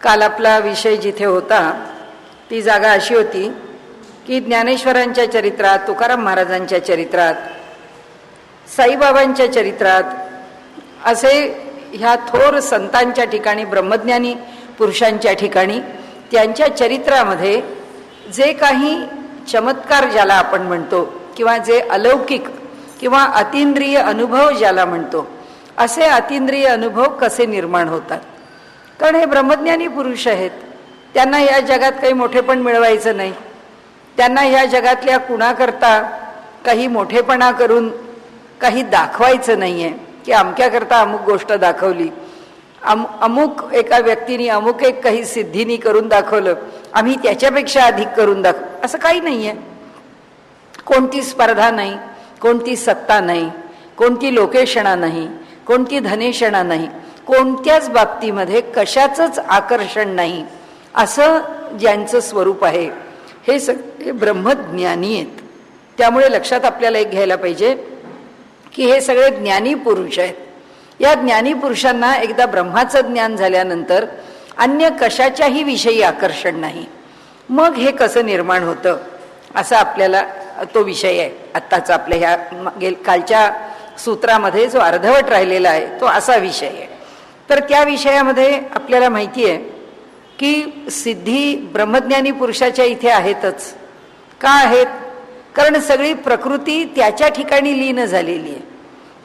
काल आपला विषय जिथे होता ती जागा अशी होती की ज्ञानेश्वरांच्या चरित्रात, तुकाराम महाराजांच्या चरित्रात, साईबाबांच्या चरित्रात असे ह्या थोर संतांच्या ठिकाणी, ब्रह्मज्ञानी पुरुषांच्या ठिकाणी त्यांच्या चरित्रामध्ये जे काही चमत्कार ज्याला आपण म्हणतो किंवा जे अलौकिक किंवा अतींद्रिय अनुभव ज्याला म्हणतो, असे अतींद्रिय अनुभव कसे निर्माण होतात. कारण हे ब्रह्मज्ञानी पुरुष आहेत, त्यांना या जगात काही मोठेपण मिळवायचं नाही, त्यांना या जगातल्या कुणाकरता काही मोठेपणा करून काही दाखवायचं नाही आहे की अमक्याकरता अमुक गोष्ट दाखवली, अमुक एका व्यक्तीने अमुक एक काही सिद्धीनी करून दाखवलं, आम्ही त्याच्यापेक्षा अधिक करून दाखव, असं काही नाही आहे. कोणती स्पर्धा नाही, कोणती सत्ता नाही, कोणती लोकेशणा नाही, कोणती धनेशणा नाही, कोणत्याच बाबतीमध्ये कशाचंच आकर्षण नाही, असं ज्यांचं स्वरूप आहे हे सगळे ब्रह्मज्ञानी आहेत. त्यामुळे लक्षात आपल्याला एक घ्यायला पाहिजे की हे सगळे ज्ञानी पुरुष आहेत. या ज्ञानी पुरुषांना एकदा ब्रह्माचं ज्ञान झाल्यानंतर अन्य कशाच्याही विषयी आकर्षण नाही. मग हे कसं निर्माण होतं असा आपल्याला तो विषय आहे आत्ताचा आपल्या ह्या कालच्या सूत्रामध्ये जो अर्धवट राहिलेला आहे तो असा विषय आहे. तर त्या विषयामध्ये आपल्याला माहिती आहे की सिद्धी ब्रह्मज्ञानी पुरुषाच्या इथे आहेतच. का आहेत? कारण सगळी प्रकृती त्याच्या ठिकाणी लीन झालेली आहे.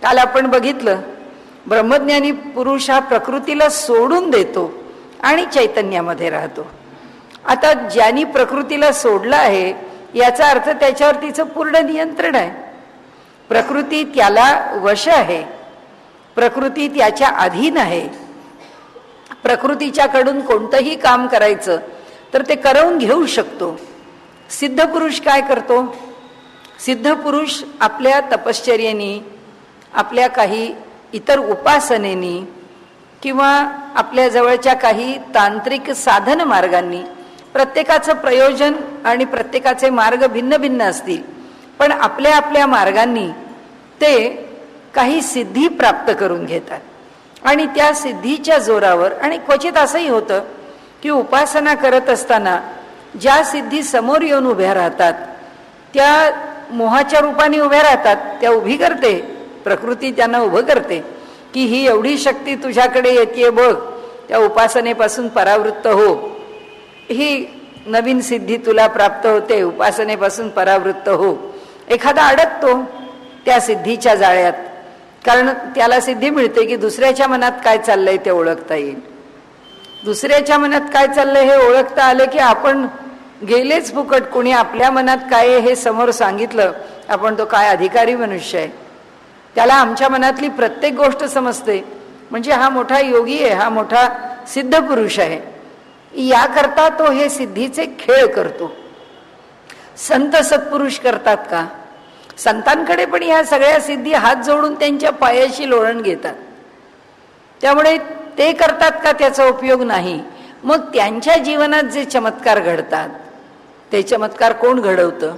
काल आपण बघितलं, ब्रह्मज्ञानी पुरुष हा प्रकृतीला सोडून देतो आणि चैतन्यामध्ये राहतो. आता ज्यांनी प्रकृतीला सोडलं आहे याचा अर्थ त्याच्यावर तिचं पूर्ण नियंत्रण आहे. प्रकृती त्याला वश आहे, प्रकृती त्याच्या अधीन आहे. प्रकृतीच्याकडून कोणतंही काम करायचं तर ते करवून घेऊ शकतो. सिद्ध पुरुष काय करतो? सिद्ध पुरुष आपल्या तपश्चर्येनी, आपल्या काही इतर उपासनेनी किंवा आपल्या जवळच्या काही तांत्रिक साधन मार्गांनी, प्रत्येकाचं प्रयोजन आणि प्रत्येकाचे मार्ग भिन्न भिन्न असतील, पण आपल्या आपल्या मार्गांनी ते काही सिद्धी प्राप्त करून घेतात. आणि त्या सिद्धीच्या जोरावर, आणि क्वचित असंही होतं की उपासना करत असताना ज्या सिद्धी समोर येऊन उभ्या राहतात त्या मोहाच्या रूपाने उभ्या राहतात, त्या उभी करते प्रकृती, त्यांना उभं करते की ही एवढी शक्ती तुझ्याकडे येते बघ, त्या उपासनेपासून परावृत्त हो, ही नवीन सिद्धी तुला प्राप्त होते, उपासनेपासून परावृत्त हो. एखादा अडकतो त्या सिद्धीच्या जाळ्यात, कारण त्याला सिद्धी मिळते की दुसऱ्याच्या मनात काय चाललंय ते ओळखता येईल. दुसऱ्याच्या मनात काय चाललंय हे ओळखता आलं की आपण गेलेच फुकट. कोणी आपल्या मनात काय आहे हे समोर सांगितलं, आपण तो काय अधिकारी मनुष्य आहे, त्याला आमच्या मनातली प्रत्येक गोष्ट समजते, म्हणजे हा मोठा योगी आहे, हा मोठा सिद्ध पुरुष आहे. याकरता तो हे सिद्धीचे खेळ करतो. संत सत्पुरुष करतात का? संतांकडे पण ह्या सगळ्या सिद्धी हात जोडून त्यांच्या पायाशी लोळण घेतात. त्यामुळे ते करतात का? त्याचा उपयोग नाही. मग त्यांच्या जीवनात जे चमत्कार घडतात ते चमत्कार कोण घडवतं?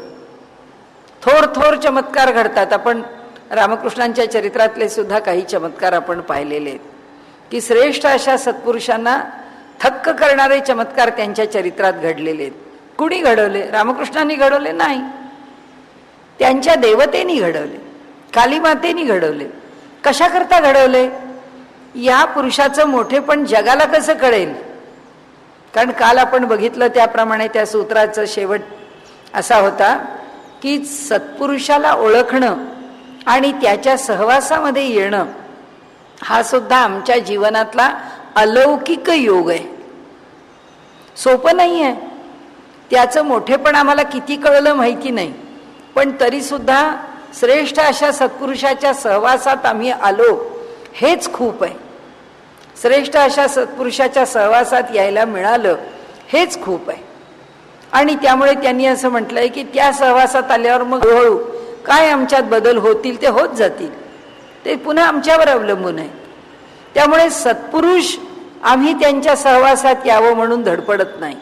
थोर थोर चमत्कार घडतात. आपण रामकृष्णांच्या चरित्रातले सुद्धा काही चमत्कार आपण पाहिलेले आहेत की श्रेष्ठ अशा सत्पुरुषांना थक्क करणारे चमत्कार त्यांच्या चरित्रात घडलेले आहेत. कुणी घडवले? रामकृष्णांनी घडवले नाही, त्यांच्या देवतेनी घडवले, कालीमातेनी घडवले. कशा करता घडवले? या पुरुषाचं मोठेपण जगाला कसं कळेल? कारण काल आपण बघितलं त्याप्रमाणे त्या सूत्राचा शेवट असा होता की सत्पुरुषाला ओळखणं आणि त्याच्या सहवासामध्ये येणं हा सुद्धा आमच्या जीवनातला अलौकिक योग आहे. सोपं नाही आहे. त्याचं मोठेपण आम्हाला किती कळलं माहिती नाही, पण तरी सुद्धा श्रेष्ठ अशा सत्पुरुषाच्या सहवासात आम्ही आलो हेच खूप आहे. श्रेष्ठ अशा सत्पुरुषाच्या सहवासात यायला मिळालं हेच खूप आहे. आणि त्यामुळे त्यांनी असं म्हटलंय की त्या सहवासात आल्यावर मग हळूहळू काय आमच्यात बदल होतील ते होत जातील, ते पुन्हा आमच्यावर अवलंबून आहे. त्यामुळे सत्पुरुष आम्ही त्यांच्या सहवासात यावं म्हणून धडपडत नाही.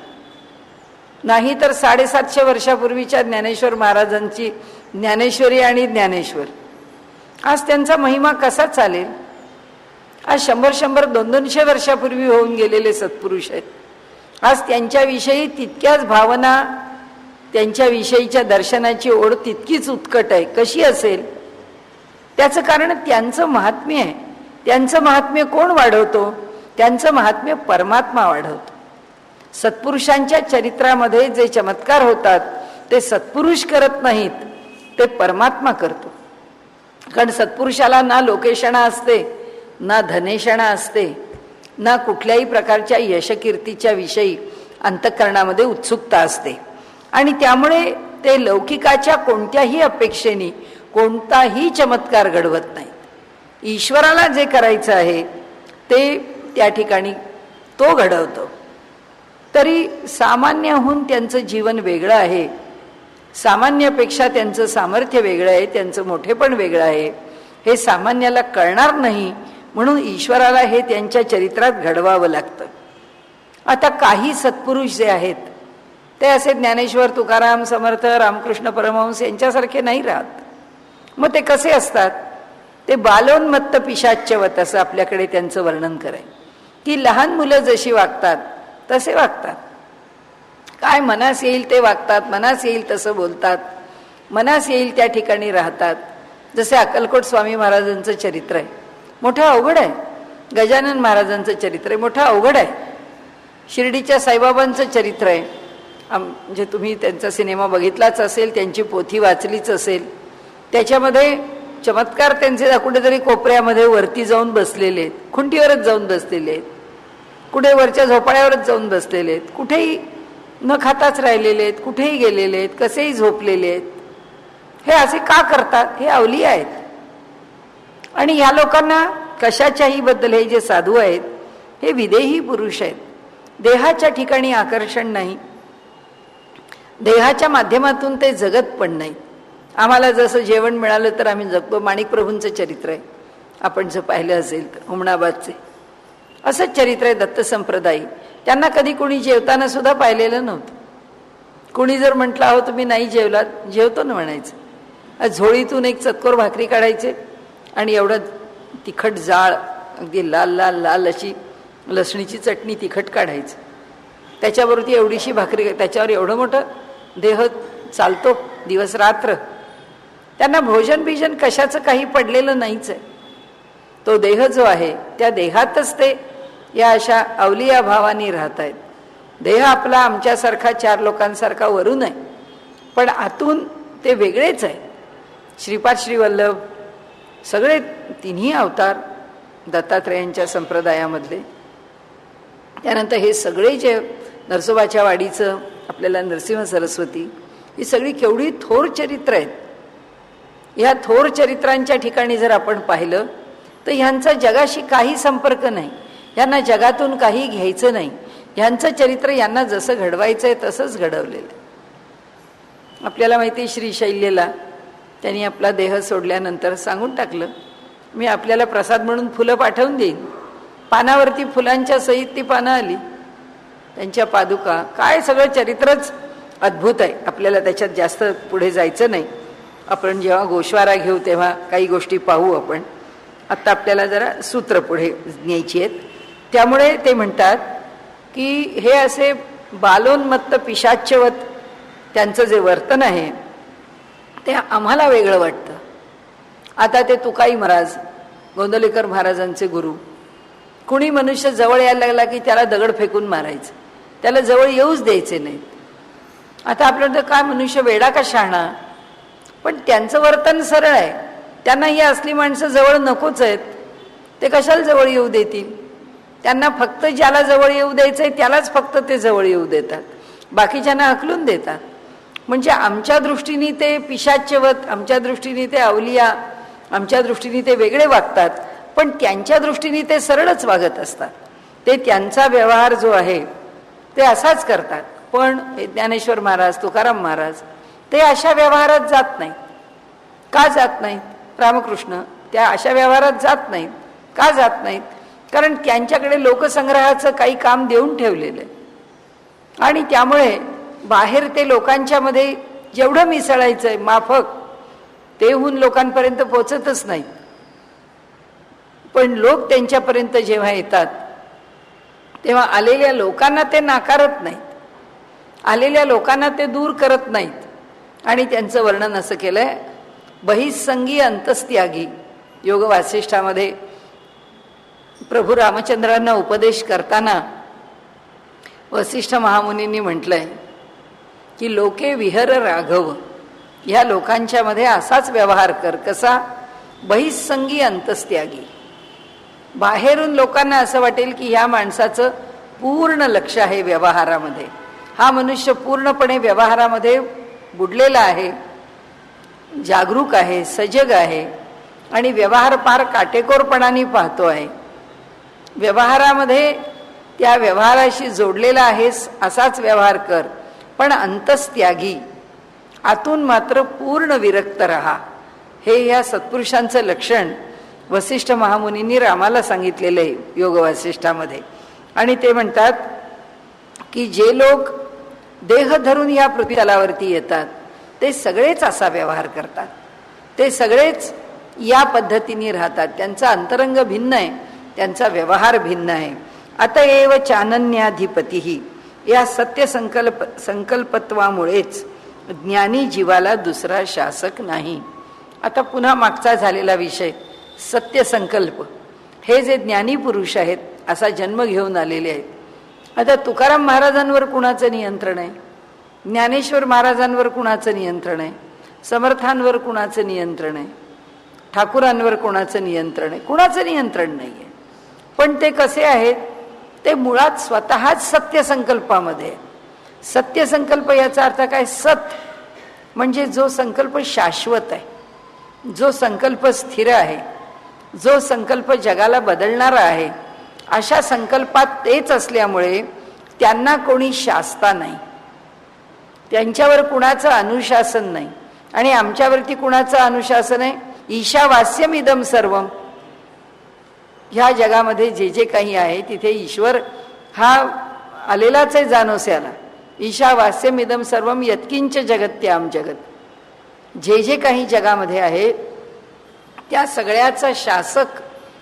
नाही तर 750 वर्षापूर्वीच्या ज्ञानेश्वर महाराजांची ज्ञानेश्वरी आणि ज्ञानेश्वर, आज त्यांचा महिमा कसा चालेल? आज 100-100, 200-200 वर्षापूर्वी होऊन गेलेले सत्पुरुष आहेत. आज त्यांच्याविषयी तितक्याच भावना, त्यांच्याविषयीच्या दर्शनाची ओढ तितकीच उत्कट आहे. कशी असेल? त्याचं कारण त्यांचं महात्म्य आहे. त्यांचं महात्म्य कोण वाढवतो? त्यांचं महात्म्य परमात्मा वाढवतो. सत्पुरुषांच्या चरित्रामध्ये जे चमत्कार होतात ते सत्पुरुष करत नाहीत, ते परमात्मा करतो. कारण सत्पुरुषाला ना लोकेशणा असते, ना धनेशणा असते, ना कुठल्याही प्रकारच्या यशकीर्तीच्या विषयी अंतःकरणामध्ये उत्सुकता असते. आणि त्यामुळे ते लौकिकाच्या कोणत्याही अपेक्षेने कोणताही चमत्कार घडवत नाही. ईश्वराला जे करायचं आहे ते त्या ठिकाणी तो घडवतो. तरी सामान्यहून त्यांचं जीवन वेगळं आहे. सामान्यापेक्षा त्यांचं सामर्थ्य वेगळं आहे, त्यांचं मोठेपण वेगळं आहे. हे सामान्याला कळणार नाही, म्हणून ईश्वराला हे त्यांच्या चरित्रात घडवावं लागतं. आता काही सत्पुरुष जे आहेत ते असे ज्ञानेश्वर, तुकाराम, समर्थ, रामकृष्ण परमहंस यांच्यासारखे नाही राहत. मग ते कसे असतात? ते बालोन्मत्त पिशाच्यवत असं आपल्याकडे त्यांचं वर्णन कराय की लहान मुलं जशी वागतात तसे वागतात. काय मनास येईल ते वागतात, मनास येईल तसं बोलतात, मनास येईल त्या ठिकाणी राहतात. जसे अक्कलकोट स्वामी महाराजांचं चरित्र आहे, मोठं अवघड आहे. गजानन महाराजांचं चरित्र आहे, मोठं अवघड आहे. शिर्डीच्या साईबाबांचं चरित्र आहे, म्हणजे तुम्ही त्यांचा सिनेमा बघितलाच असेल, त्यांची पोथी वाचलीच असेल. त्याच्यामध्ये चमत्कार त्यांचे कुठेतरी कोपऱ्यामध्ये वरती जाऊन बसलेले आहेत, खुंटीवरच जाऊन बसलेले आहेत, कुठे वरच्या झोपाळ्यावरच जाऊन बसलेले आहेत, कुठेही न खाताच राहिलेले आहेत, कुठेही गेलेले आहेत, कसेही झोपलेले आहेत. हे असे का करतात? हे अवलिया आहेत. आणि ह्या लोकांना कशाच्याही बद्दल, हे जे साधू आहेत हे विदेही पुरुष आहेत. देहाच्या ठिकाणी आकर्षण नाही, देहाच्या माध्यमातून ते जगत पण नाही. आम्हाला जसं जेवण मिळालं तर आम्ही जगतो. माणिक प्रभूंचं चरित्र आहे, आपण जर पाहिलं असेल तर, हुमणाबादचे असंच चरित्र आहे दत्त संप्रदायी. त्यांना कधी कोणी जेवताना सुद्धा पाहिलेलं नव्हतं. कोणी जर म्हटलं अहो तुम्ही नाही जेवलात, जेवतो ना म्हणायचं. झोळीतून एक चतकोर भाकरी काढायचे आणि एवढं तिखट जाळ, अगदी लाल लाल लाल अशी लसणीची चटणी तिखट काढायचं, त्याच्याबरोबर ती एवढीशी भाकरी, त्याच्यावर एवढं मोठं देह चालतो दिवस रात्र. त्यांना भोजन बिजन कशाचं काही पडलेलं नाहीच आहे. तो देह जो आहे त्या देहातच ते या अशा अवलिया भावानी राहत आहेत. देह आपला आमच्यासारखा चार लोकांसारखा वरून आहे, पण आतून ते वेगळेच आहे. श्रीपाद श्रीवल्लभ सगळे तिन्ही अवतार दत्तात्रेयांच्या संप्रदायामधले. त्यानंतर हे सगळे जे नरसोबाच्या वाडीचं आपल्याला नरसिंह सरस्वती, ही सगळी केवढी थोर चरित्र आहेत. ह्या थोर चरित्रांच्या ठिकाणी जर आपण पाहिलं तर ह्यांचा जगाशी काही संपर्क नाही, यांना जगातून काही घ्यायचं नाही. ह्यांचं चरित्र यांना जसं घडवायचं आहे तसंच घडवलेलं आहे. आपल्याला माहिती आहे श्रीशैल्यला त्यांनी आपला देह सोडल्यानंतर सांगून टाकलं, मी आपल्याला प्रसाद म्हणून फुलं पाठवून देईन. पानावरती फुलांच्या सहित ती पानं आली, त्यांच्या पादुका. काय सगळं चरित्रच अद्भुत आहे. आपल्याला त्याच्यात जास्त पुढे जायचं नाही. आपण जेव्हा गोश्वारा घेऊ तेव्हा काही गोष्टी पाहू आपण. आत्ता आपल्याला जरा सूत्र पुढे न्यायची आहेत. त्यामुळे ते म्हणतात की हे असे बालोन्मत्त पिशाच्यवत त्यांचं जे वर्तन आहे ते आम्हाला वेगळं वाटतं. आता ते तुकाई महाराज, गोंदवलेकर महाराजांचे गुरु, कुणी मनुष्य जवळ यायला लागला की त्याला दगड फेकून मारायचं, त्याला जवळ येऊच द्यायचे नाहीत. आता आपल्याला काय मनुष्य वेडा का शहाणा, पण त्यांचं वर्तन सरळ आहे. त्यांना ही असली माणसं जवळ नकोच आहेत, ते कशाला जवळ येऊ देतील. त्यांना फक्त ज्याला जवळ येऊ द्यायचंय त्यालाच फक्त ते जवळ येऊ देतात, बाकीच्यांना हकलून देतात. म्हणजे आमच्या दृष्टीने ते पिशाच्यवत, आमच्या दृष्टीने ते अवलिया, आमच्या दृष्टीने ते वेगळे वागतात, पण त्यांच्या दृष्टीने ते सरळच वागत असतात. ते त्यांचा व्यवहार जो आहे ते असाच करतात. पण ज्ञानेश्वर महाराज, तुकाराम महाराज ते अशा व्यवहारात जात नाहीत. का जात नाहीत? रामकृष्ण त्या अशा व्यवहारात जात नाहीत. का जात नाहीत? कारण त्यांच्याकडे लोकसंग्रहाचं काही काम देऊन ठेवलेलं आहे आणि त्यामुळे बाहेर ते लोकांच्या मध्ये जेवढं मिसळायचंय माफक तेहून लोकांपर्यंत पोचतच नाहीत. पण लोक त्यांच्यापर्यंत जेव्हा येतात तेव्हा आलेल्या लोकांना ते नाकारत नाहीत, आलेल्या लोकांना ते दूर करत नाहीत. आणि त्यांचं वर्णन असं केलंय, बहिस्संगी अंतस्त्यागी. योग वासिष्ठामध्ये प्रभू रामचंद्रांना उपदेश करताना वसिष्ठ महामुनींनी म्हटलंय की लोके विहर राघव, ह्या लोकांच्या मध्ये असाच व्यवहार कर. कसा? बहिस्संगी अंतस्त्यागी. बाहेरून लोकांना असं वाटेल की ह्या माणसाचं पूर्ण लक्ष आहे व्यवहारामध्ये, हा मनुष्य पूर्णपणे व्यवहारामध्ये बुडलेला आहे, जागरूक आहे, सजग आहे आणि व्यवहार फार काटेकोरपणाने पाहतो आहे. व्यवहारामध्ये त्या व्यवहाराशी जोडलेला आहेस असाच व्यवहार कर, पण अंतस्त्यागी, आतून मात्र पूर्ण विरक्त राहा. हे या सत्पुरुषांचं लक्षण वसिष्ठ महामुनींनी रामाला सांगितलेलं आहे योग वासिष्ठामध्ये. आणि ते म्हणतात की जे लोक देह धरून या पृथ्वी तलावरती येतात ते सगळेच असा व्यवहार करतात, ते सगळेच या पद्धतीने राहतात. त्यांचा अंतरंग भिन्न आहे, त्यांचा व्यवहार भिन्न आहे. अतएव चानन्याधिपती, या सत्य संकल्पत्वामुळेच ज्ञानी जीवाला दुसरा शासक नाही. आता पुन्हा मागचा झालेला विषय सत्य संकल्प. हे जे ज्ञानी पुरुष आहेत असा जन्म घेऊन आलेले आहेत. आता तुकाराम महाराजांवर कुणाचं नियंत्रण आहे? ज्ञानेश्वर महाराजांवर कुणाचं नियंत्रण आहे? समर्थांवर कुणाचं नियंत्रण आहे? ठाकूरांवर कोणाचं नियंत्रण आहे? कुणाचं नियंत्रण नाही आहे. पण ते कसे आहेत? ते मुळात स्वतःच सत्य संकल्पामध्ये. सत्य संकल्प याचा अर्थ काय? सत म्हणजे जो संकल्प शाश्वत आहे, जो संकल्प स्थिर आहे, जो संकल्प जगाला बदलणारा आहे, अशा संकल्पात तेच असल्यामुळे त्यांना कोणी शास्ता नाही, त्यांच्यावर कुणाचं अनुशासन नाही. आणि आमच्यावरती कुणाचं अनुशासन आहे? ईशावास्यमिदं सर्वम. ह्या जगामध्ये जे जे काही आहे तिथे ईश्वर हा आलेलाच आहे जानोस्याला. ईशावास्यमिदं सर्वम यत्किंच जगत्याम जगत. जे जे काही जगामध्ये आहे त्या सगळ्याचा शासक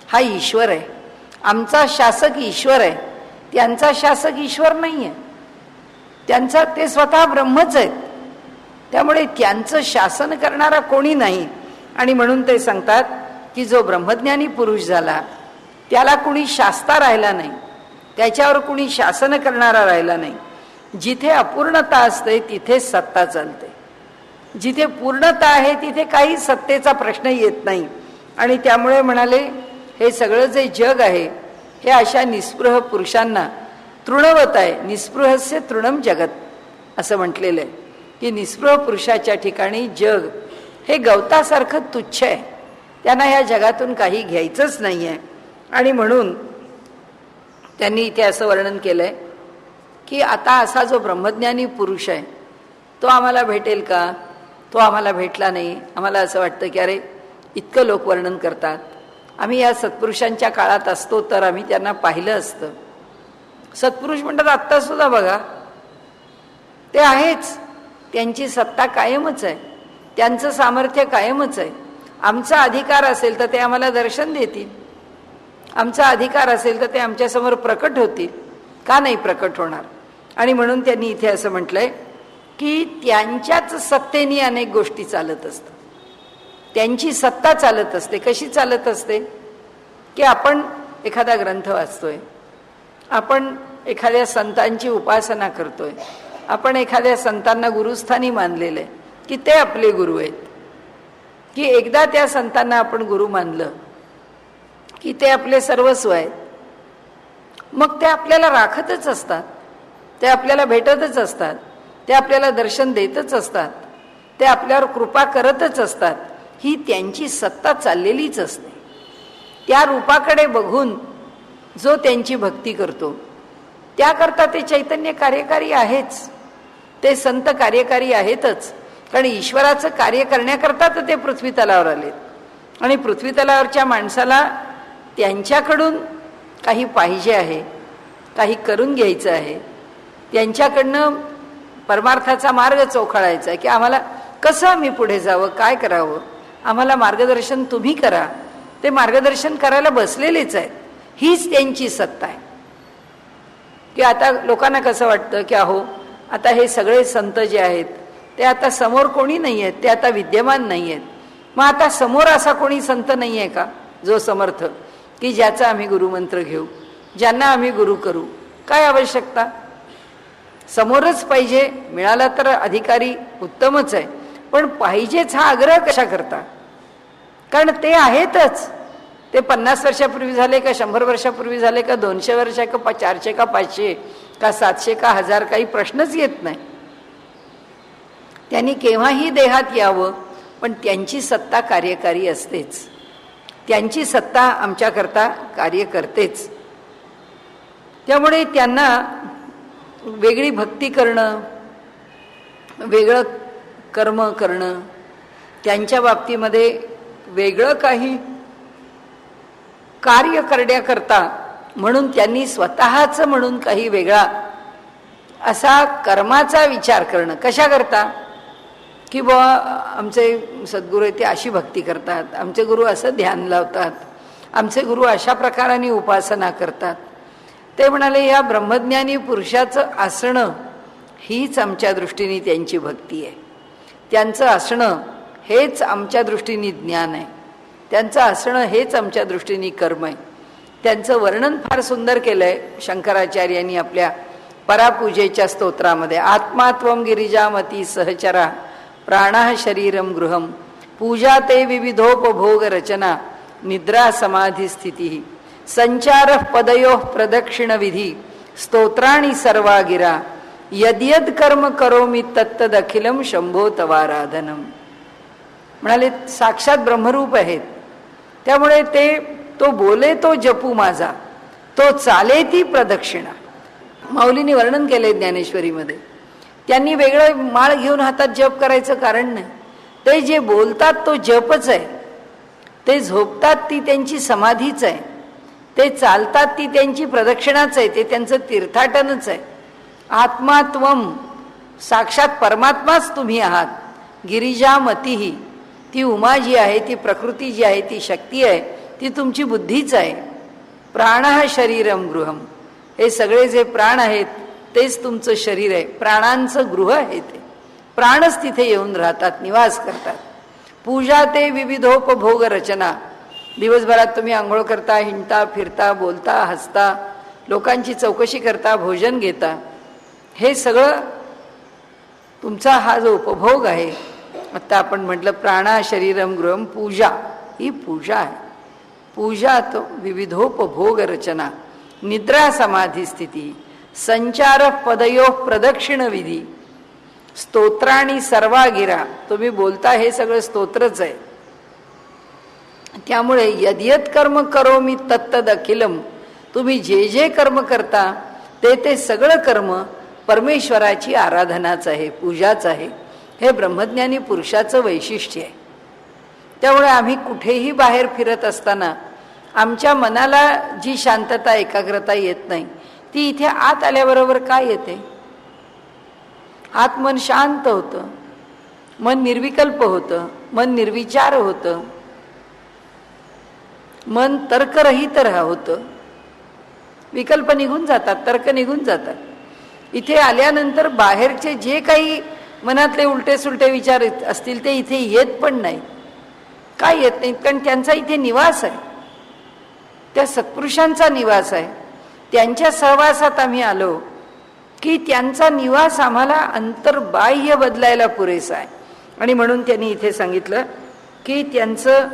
हा ईश्वर आहे. आमचा शासक ईश्वर आहे, त्यांचा शासक ईश्वर नाही आहे. त्यांचा ते स्वतः ब्रह्मच आहेत, त्यामुळे त्यांचं शासन करणारा कोणी नाही. आणि म्हणून ते सांगतात की जो ब्रह्मज्ञानी पुरुष झाला त्याला कुणी शास्ता राहिला नाही, त्याच्यावर कुणी शासन करणारा राहिला नाही. जिथे अपूर्णता असते तिथे सत्ता चालते, जिथे पूर्णता आहे तिथे काही सत्तेचा प्रश्न येत नाही. आणि त्यामुळे म्हणाले हे सगळं जे जग आहे हे अशा निस्पृह पुरुषांना तृणवत आहे. निस्पृहस्य तृणम जगत असं म्हटलेलं आहे की निस्पृह पुरुषाच्या ठिकाणी जग हे गवतासारखं तुच्छ आहे, त्यांना ह्या जगातून काही घ्यायचंच नाही आहे. आणि म्हणून त्यांनी इथे असं वर्णन केलंय की आता असा जो ब्रह्मज्ञानी पुरुष आहे तो आम्हाला भेटेल का? तो आम्हाला भेटला नाही. आम्हाला असं वाटतं की अरे इतकं लोक वर्णन करतात, आम्ही या सत्पुरुषांच्या काळात असतो तर आम्ही त्यांना पाहिलं असतं. सत्पुरुष म्हणतात आत्ता सुद्धा बघा ते आहेच, त्यांची सत्ता कायमच आहे, त्यांचं सामर्थ्य कायमच आहे. आमचा अधिकार असेल तर ते आम्हाला दर्शन देतील, आमचा अधिकार असेल तर ते आमच्यासमोर प्रकट होतील. का नाही प्रकट होणार? आणि म्हणून त्यांनी इथे असं म्हटलंय की त्यांच्याच सत्तेने अनेक गोष्टी चालत असतात, त्यांची सत्ता चालत असते. कशी चालत असते? की आपण एखादा ग्रंथ वाचतोय, आपण एखाद्या संतांची उपासना करतोय, आपण एखाद्या संतांना गुरुस्थानी मानलेलं आहे की ते आपले गुरु आहेत, की एकदा त्या संतांना आपण गुरु मानलं की ते आपले सर्वस्व आहेत. मग ते आपल्याला राखतच असतात, ते आपल्याला भेटतच असतात, ते आपल्याला दर्शन देतच असतात, ते आपल्यावर कृपा करतच असतात. ही त्यांची सत्ता चाललेलीच असते. त्या रूपाकडे बघून जो त्यांची भक्ती करतो त्याकरता ते चैतन्य कार्यकारी आहेच, ते संत कार्यकारी आहेतच. कारण ईश्वराचं कार्य करण्याकरता तर ते पृथ्वी तलावर आलेत. आणि पृथ्वी तलावरच्या माणसाला त्यांच्याकडून काही पाहिजे आहे, काही करून घ्यायचं आहे, त्यांच्याकडनं परमार्थाचा मार्ग चोखाळायचा आहे की आम्हाला कसं आम्ही पुढे जावं, काय करावं, आम्हाला मार्गदर्शन तुम्ही करा. ते मार्गदर्शन करायला बसलेलेच आहेत, हीच त्यांची सत्ता आहे. की आता लोकांना कसं वाटतं की अहो आता हे सगळे संत जे आहेत ते आता समोर कोणी नाही आहेत, ते आता विद्यमान नाही आहेत. मग आता समोर असा कोणी संत नाही आहे का जो समर्थ की ज्याचा आम्ही गुरुमंत्र घेऊ, ज्यांना आम्ही गुरु करू? काय आवश्यकता? समोरच पाहिजे, मिळाला तर अधिकारी उत्तमच आहे, पण पाहिजेच हा आग्रह कशा करता? कारण ते आहेतच. ते 50 वर्षापूर्वी झाले का 100 वर्षापूर्वी झाले का 200 वर्ष का 400 का 500 का 700 का 1000 काही प्रश्नच येत नाही. त्यांनी केव्हाही देहात यावं, पण त्यांची सत्ता कार्यकारी असतेच. त्यांची सत्ता आमच्याकरता कार्य करतेच. त्यामुळे त्यांना वेगळी भक्ती करणं, वेगळं कर्म करणं, त्यांच्या बाबतीमध्ये वेगळं काही कार्य करण्याकरता म्हणून त्यांनी स्वतःचं म्हणून काही वेगळा असा कर्माचा विचार करणं. कशा करता? की बुवा आमचे सद्गुरू ते अशी भक्ती करतात, आमचे गुरु असं ध्यान लावतात, आमचे गुरु अशा प्रकाराने उपासना करतात. ते म्हणाले या ब्रह्मज्ञानी पुरुषाचं असणं हीच आमच्या दृष्टीने त्यांची भक्ती आहे. त्यांचं असणं हेच आमच्या दृष्टीने ज्ञान आहे. त्यांचं असणं हेच आमच्या दृष्टीने कर्म आहे. त्यांचं वर्णन फार सुंदर केलंय शंकराचार्यांनी आपल्या परापूजेच्या स्तोत्रामध्ये. आत्मात्वम गिरिजामती सहचरा प्राणः शरीरम गृहम पूजा ते विविधोपभोग रचना निद्रा समाधी स्थिती संचार पदयो प्रदक्षिण विधी स्तोत्राणी सर्वा गिरा यद्यद कर्म करोमि तत्तदखिलम शंभो तवाराधनम. म्हणाले साक्षात ब्रह्मरूप आहेत, त्यामुळे तो बोले तो जपू माझा, तो चाले ती प्रदक्षिणा. माऊलींनी वर्णन केले ज्ञानेश्वरीमध्ये. त्यांनी वेगळं माळ घेऊन हातात जप करायचं कारण नाही. ते जे बोलतात तो जपच आहे, ते झोपतात ती त्यांची समाधीच आहे, ते चालतात ती त्यांची प्रदक्षिणाच आहे, ते त्यांचं तीर्थाटनच आहे. आत्मात्वम साक्षात परमात्माच तुम्ही आहात. गिरिजामतीही ती उमा जी आहे, ती प्रकृती जी आहे, ती शक्ती आहे, ती तुमची बुद्धीच आहे. प्राणः शरीरम गृहम हे सगळे जे प्राण आहेत तेच तुमचं शरीर आहे, प्राणांचं गृह आहे. ते प्राणच तिथे येऊन राहतात, निवास करतात. पूजा ते विविधोपभोग रचना. दिवसभरात तुम्ही आंघोळ करता, हिंडता, फिरता, बोलता, हसता, लोकांची चौकशी करता, भोजन घेता, हे सगळं तुमचा हा जो उपभोग आहे. आता आपण म्हटलं प्राणा शरीरम गृहम, पूजा ही पूजा आहे. पूजा तो विविधोपभोग रचना निद्रा समाधी स्थिती संचार पदयो प्रदक्षिण विधी स्तोत्राणी सर्वा गिरा. तुम्ही बोलता हे सगळं स्तोत्रच आहे. त्यामुळे यद्यत कर्म करोमि तत्तद अखिलम. तुम्ही जे जे कर्म करता ते सगळं कर्म परमेश्वराची आराधनाच आहे, पूजाच आहे. हे ब्रह्मज्ञानी पुरुषाचं वैशिष्ट्य आहे. त्यामुळे आम्ही कुठेही बाहेर फिरत असताना आमच्या मनाला जी शांतता एकाग्रता येत नाही ती इथे आत आल्याबरोबर काय येते? आत मन शांत होतं, मन निर्विकल्प होतं, मन निर्विचार होतं, मन तर्करहित होतं. विकल्प निघून जातात, तर्क निघून जातात. इथे आल्यानंतर बाहेरचे जे काही मनातले उलटे सुलटे विचार असतील ते इथे येत पण नाही. काय येत नाहीत? कारण त्यांचा इथे निवास आहे, त्या सत्पुरुषांचा निवास आहे. त्यांच्या सहवासात आम्ही आलो की त्यांचा निवास आम्हाला अंतर्बाह्य बदलायला पुरेसा आहे. आणि म्हणून त्यांनी इथे सांगितलं की त्यांचं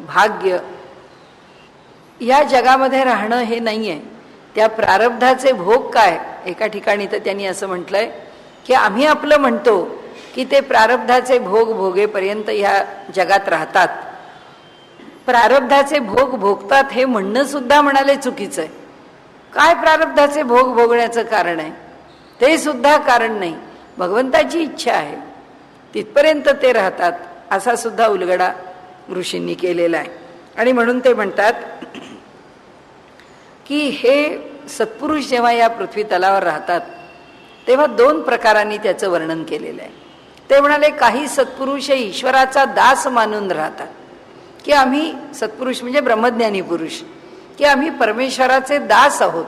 भाग्य या जगामध्ये राहणं हे नाही आहे. त्या प्रारब्धाचे भोग काय? एका ठिकाणी तर त्यांनी असं म्हटलंय की आम्ही आपलं म्हणतो की ते प्रारब्धाचे भोग भोगेपर्यंत ह्या जगात राहतात. प्रारब्धाचे भोग भोगतात हे म्हणणं सुद्धा म्हणाले चुकीचं आहे. काय प्रारब्धाचे भोग भोगण्याचं कारण आहे? ते सुद्धा कारण नाही. भगवंताची इच्छा आहे तिथपर्यंत ते राहतात, असा सुद्धा उलगडा ऋषींनी केलेला आहे. आणि म्हणून ते म्हणतात की हे सत्पुरुष जेव्हा या पृथ्वी तलावर राहतात तेव्हा दोन प्रकारांनी त्याचं वर्णन केलेलं आहे. ते म्हणाले काही सत्पुरुष हे ईश्वराचा दास मानून राहतात, की आम्ही सत्पुरुष म्हणजे ब्रह्मज्ञानी पुरुष, की आम्ही परमेश्वराचे दास आहोत.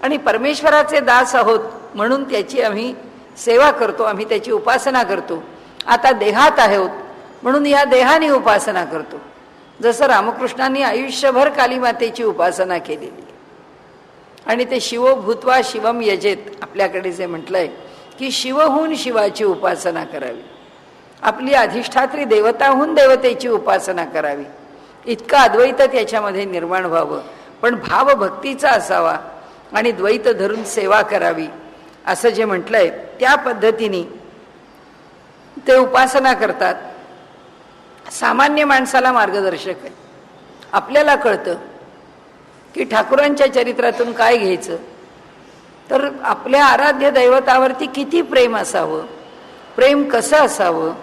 आणि परमेश्वराचे दास आहोत म्हणून त्याची आम्ही सेवा करतो, आम्ही त्याची उपासना करतो. आता देहात आहोत म्हणून या देहाने उपासना करतो. जसं रामकृष्णांनी आयुष्यभर कालीमातेची उपासना केलेली आणि ते शिवो भूत्वा शिवम यजेत, आपल्याकडे जे म्हटलंय की शिवहून शिवाची उपासना करावी, आपली अधिष्ठात्री देवताहून देवतेची उपासना करावी, इतका अद्वैत त्याच्यामध्ये निर्माण व्हावं. पण भाव भक्तीचा असावा आणि द्वैत धरून सेवा करावी असं जे म्हटलंय त्या पद्धतीने ते उपासना करतात. सामान्य माणसाला मार्गदर्शक आहे. आपल्याला कळतं की ठाकुरांच्या चरित्रातून काय घ्यायचं, तर आपल्या आराध्य दैवतावरती किती प्रेम असावं, प्रेम कसं असावं,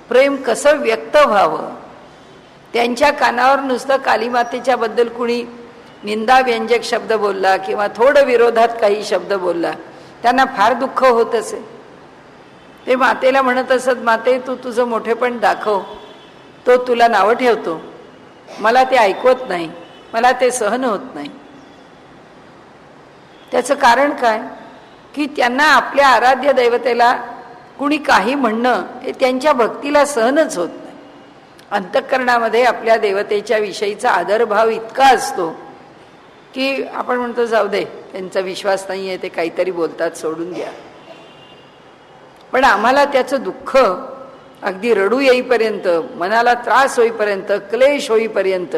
प्रेम कसं व्यक्त व्हावं. त्यांच्या कानावर नुसतं कालीमातेच्या बद्दल कुणी निंदाव्यंजक शब्द बोलला किंवा थोडं विरोधात काही शब्द बोलला, त्यांना फार दुःख होत असे. ते मातेला म्हणत असत, माते तू तुझं मोठेपण दाखव, तो तुला नावं ठेवतो, मला ते ऐकवत नाही, मला ते सहन होत नाही. त्याचं कारण काय की त्यांना आपल्या आराध्य दैवतेला कुणी काही म्हणणं हे त्यांच्या भक्तीला सहनच होत नाही. अंतःकरणामध्ये आपल्या देवतेच्या विषयीचा आदरभाव इतका असतो की आपण म्हणतो जाऊ दे, त्यांचा विश्वास नाही आहे, ते काहीतरी बोलतात, सोडून द्या. पण आम्हाला त्याचं दुःख अगदी रडू येईपर्यंत, मनाला त्रास होईपर्यंत, क्लेश होईपर्यंत,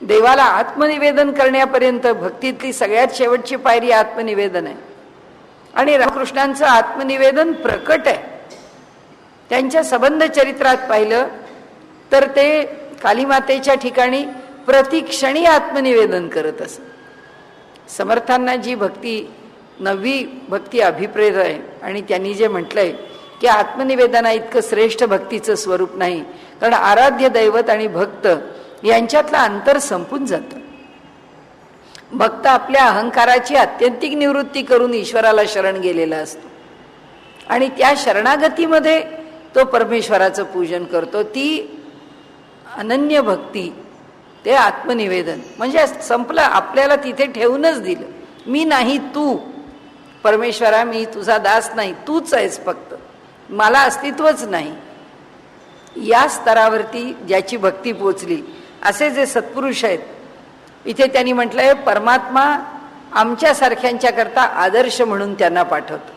देवाला आत्मनिवेदन करण्यापर्यंत, भक्तीतली सगळ्यात शेवटची पायरी आत्मनिवेदन आहे. आणि रामकृष्णांचं आत्मनिवेदन प्रकट आहे. त्यांच्या संबंध चरित्रात पाहिलं तर ते कालीमातेच्या ठिकाणी प्रतिक्षणी आत्मनिवेदन करत असत. समर्थांना जी भक्ती, नववी भक्ती अभिप्रेत आहे आणि त्यांनी जे म्हटलंय की आत्मनिवेदना इतकं श्रेष्ठ भक्तीचं स्वरूप नाही, कारण आराध्य दैवत आणि भक्त यांच्यातलं अंतर संपून जातं. भक्त आपल्या अहंकाराची आत्यंतिक निवृत्ती करून ईश्वराला शरण गेलेला असतो आणि त्या शरणागतीमध्ये तो परमेश्वराचं पूजन करतो. ती अनन्य भक्ती, ते आत्मनिवेदन म्हणजे संपलं, आपल्याला तिथे ठेवूनच दिलं. मी नाही तू, परमेश्वरा मी तुझा दास नाही, तूच आहेस फक्त, मला अस्तित्वच नाही. या स्तरावरती ज्याची भक्ती पोचली, असे जे सत्पुरुष आहेत, इथे त्यांनी म्हटलंय परमात्मा आमच्यासारख्यांच्या करता आदर्श म्हणून त्यांना पाठवतो.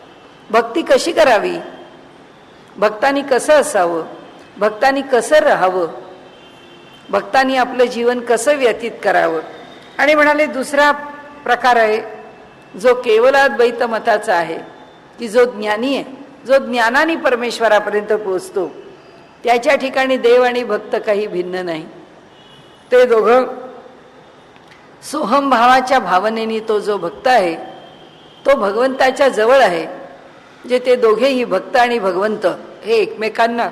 भक्ती कशी करावी, भक्तांनी कसं असावं, भक्तांनी कसं राहावं, भक्तांनी आपलं जीवन कसं व्यतीत करावं. आणि म्हणाले दुसरा प्रकार आहे जो केवलाद्वैत मताचा आहे, की जो ज्ञानी आहे, जो ज्ञानाने परमेश्वरापर्यंत पोहोचतो, त्याच्या ठिकाणी देव आणि भक्त काही भिन्न नाही. ते दोघं सोहम भावाच्या भावनेने तो जो भक्त आहे तो भगवंताच्या जवळ आहे. जे ते दोघेही भक्त आणि भगवंत हे एकमेकांना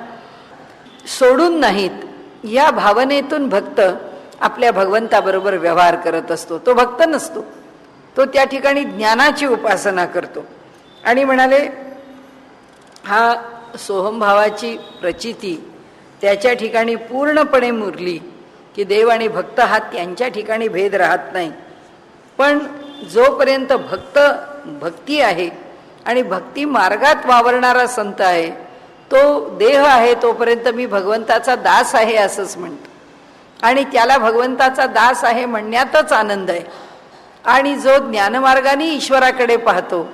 सोडून नाहीत, या भावनेतून भक्त आपल्या भगवंताबरोबर व्यवहार करत असतो. तो भक्त नसतो, तो त्या ठिकाणी ज्ञानाची उपासना करतो. आणि म्हणाले हा सोहमभावाची प्रचिती त्याच्या ठिकाणी पूर्णपणे मुरली की देव आणि भक्त हा त्यांच्या ठिकाणी भेद राहत नाही. पण जोपर्यंत भक्त भक्ती आहे आणि भक्ती मार्गात वावरणारा संत आहे, तो देह आहे तोपर्यंत मी भगवंताचा दास आहे असंच म्हणतो आणि त्याला भगवंताचा दास आहे म्हणण्यातच आनंद आहे. आणि जो ज्ञानमार्गाने ईश्वराकडे पाहतो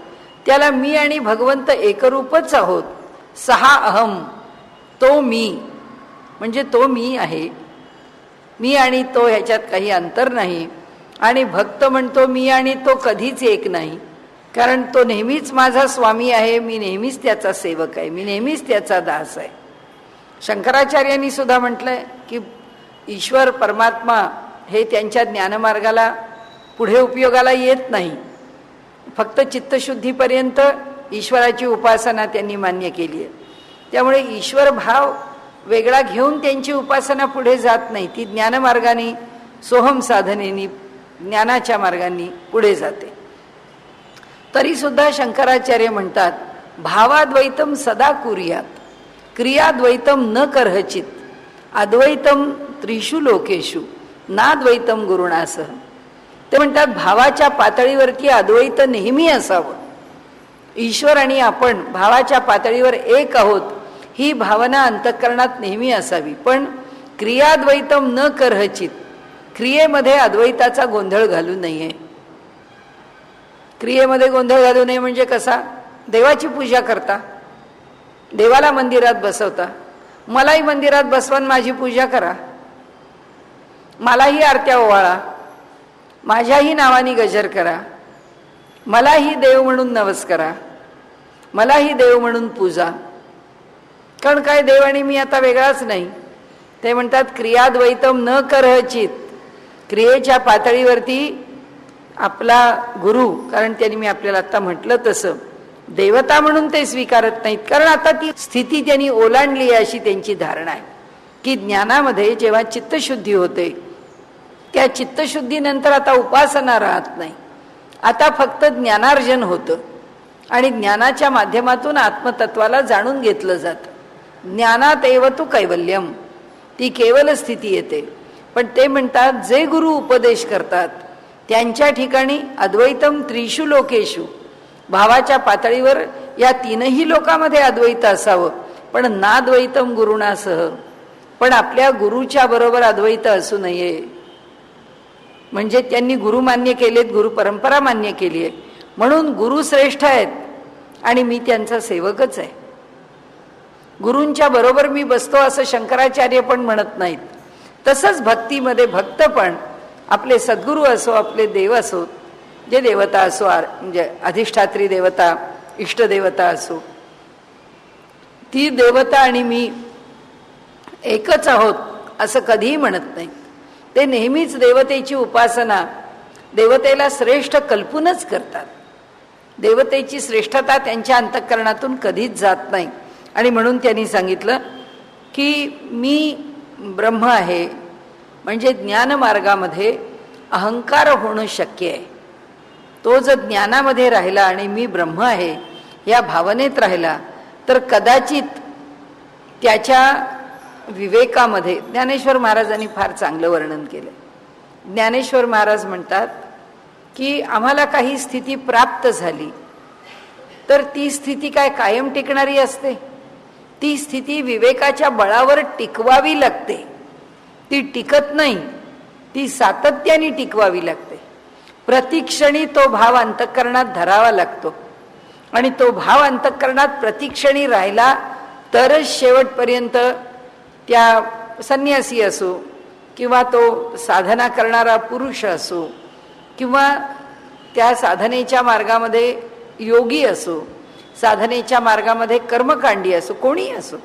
त्याला मी आणि भगवंत एकरूपच आहोत. सहा अहम, तो मी म्हणजे तो मी आहे, मी आणि तो ह्याच्यात काही अंतर नाही. आणि भक्त म्हणतो मी आणि तो कधीच एक नाही, कारण तो नेहमीच माझा स्वामी आहे, मी नेहमीच त्याचा सेवक आहे, मी नेहमीच त्याचा दास आहे. शंकराचार्यांनी सुद्धा म्हटलंय की ईश्वर परमात्मा हे त्यांच्या ज्ञानमार्गाला पुढे उपयोगाला येत नाही, फक्त चित्तशुद्धीपर्यंत ईश्वराची उपासना त्यांनी मान्य केली आहे. त्यामुळे ईश्वर भाव वेगळा घेऊन त्यांची उपासना पुढे जात नाही, ती ज्ञानमार्गाने सोहम साधनेनी ज्ञानाच्या मार्गाने पुढे जाते. तरी सुद्धा शंकराचार्य म्हणतात भावाद्वैतम सदा कुर्यात, क्रियाद्वैतम न करहचित, अद्वैतम त्रिषु लोकेषु नाद्वैतम गुरुणासह. ते म्हणतात भावाच्या पातळीवरती अद्वैत नेहमी असावं. ईश्वर आणि आपण भावाच्या पातळीवर एक आहोत ही भावना अंतःकरणात नेहमी असावी. पण क्रियाद्वैतम न करहचित, क्रियेमध्ये अद्वैताचा गोंधळ घालू नये. क्रियेमध्ये गोंधळ घालू नये म्हणजे कसा? देवाची पूजा करता, देवाला मंदिरात बसवता, मलाही मंदिरात बसवून माझी पूजा करा, मलाही आरत्या ओवाळा, माझ्याही नावाने गजर करा, मलाही देव म्हणून नवस करा, मलाही देव म्हणून पूजा. कारण काय, देव आणि मी आता वेगळाच नाही. ते म्हणतात क्रियाद्वैतम न करहचित, क्रियेच्या पातळीवरती आपला गुरु, कारण त्यांनी मी आपल्याला आता म्हटलं तसं देवता म्हणून ते स्वीकारत नाहीत. कारण आता ती स्थिती त्यांनी ओलांडली आहे अशी त्यांची धारणा आहे की ज्ञानामध्ये जेव्हा चित्तशुद्धी होते त्या चित्तशुद्धीनंतर आता उपासना राहत नाही, आता फक्त ज्ञानार्जन होतं आणि ज्ञानाच्या माध्यमातून आत्मतत्वाला जाणून घेतलं जातं. ज्ञानात एव तू कैवल्यम, ती केवल स्थिती येते. पण ते म्हणतात जे गुरु उपदेश करतात त्यांच्या ठिकाणी अद्वैतम त्रिषु लोकेषु, भावाच्या पातळीवर या तीनही लोकांमध्ये अद्वैत असावं, पण नाद्वैतम गुरुणासह, पण आपल्या गुरुच्या बरोबर अद्वैत असू नये. म्हणजे त्यांनी गुरु मान्य केलेत, गुरु परंपरा मान्य केली आहे म्हणून गुरु श्रेष्ठ आहेत आणि मी त्यांचा सेवकच आहे. गुरूंच्या बरोबर मी बसतो असं शंकराचार्य पण म्हणत नाहीत. तसंच भक्तीमध्ये भक्त पण आपले सद्गुरू असो, आपले देव असो, जे देवता असो, म्हणजे अधिष्ठात्री देवता, इष्टदेवता असो, ती देवता आणि मी एकच आहोत असं कधीही म्हणत नाही. ते नेहमीच देवतेची उपासना देवतेला श्रेष्ठ कल्पूनच करतात. देवतेची श्रेष्ठता त्यांच्या अंतःकरणातून कधीच जात नाही. आणि म्हणून त्यांनी सांगितलं की मी ब्रह्म आहे, म्हणजे ज्ञानमार्गामध्ये अहंकार होणं शक्य आहे. तो जर ज्ञानामध्ये राहिला आणि मी ब्रह्म आहे या भावनेत राहिला तर कदाचित त्याच्या विवेकामध्ये, ज्ञानेश्वर महाराजांनी फार चांगलं वर्णन केलं. ज्ञानेश्वर महाराज म्हणतात की आम्हाला काही स्थिती प्राप्त झाली तर ती स्थिती काय कायम टिकणारी असते? ती स्थिती विवेकाच्या बळावर टिकवावी लागते. ती टिकत नाही, ती सातत्याने टिकवावी लागते. प्रतिक्षणी तो भाव अंतःकरणात धरावा लागतो आणि तो भाव अंतःकरणात प्रतिक्षणी राहिला तरच शेवटपर्यंत त्या संन्यासी असो किंवा तो साधना करणारा पुरुष असो किंवा त्या साधनेच्या मार्गामध्ये योगी असो, साधनेच्या मार्गामध्ये कर्मकांडी असो, कोणी असो,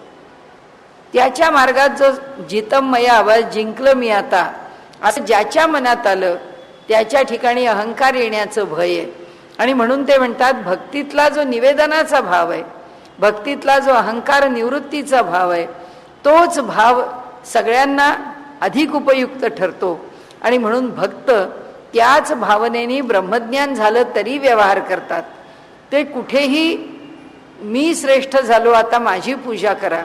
त्याच्या मार्गात जो जितम मया आवाज जिंकलं मी आता असं ज्याच्या मनात आलं त्याच्या ठिकाणी अहंकार येण्याचं भय आहे. आणि म्हणून ते म्हणतात भक्तीतला जो निवेदनाचा भाव आहे, भक्तीतला जो अहंकार निवृत्तीचा भाव आहे, तोच भाव सगळ्यांना अधिक उपयुक्त ठरतो. आणि म्हणून भक्त त्याच भावनेने ब्रह्मज्ञान झालं तरी व्यवहार करतात. ते कुठेही मी श्रेष्ठ झालो आता माझी पूजा करा.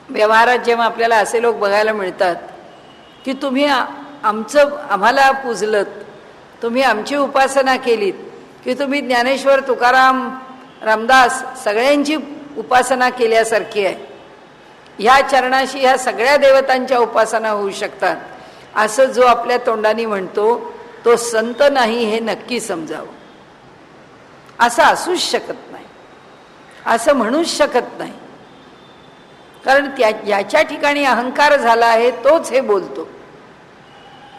व्यवहारात जेव्हा आपल्याला असे लोक बघायला मिळतात की तुम्ही आम्हाला पूजलत, तुम्ही आमची उपासना केलीत, की तुम्ही ज्ञानेश्वर, तुकाराम, रामदास सगळ्यांची उपासना केल्यासारखी आहे, ह्या चरणाशी ह्या सगळ्या देवतांच्या उपासना होऊ शकतात, असं जो आपल्या तोंडाने म्हणतो तो संत नाही हे नक्की समजावं. असं असूच शकत नाही, असं म्हणूच शकत नाही. कारण याच्या ठिकाणी अहंकार झाला आहे तोच हे बोलतो.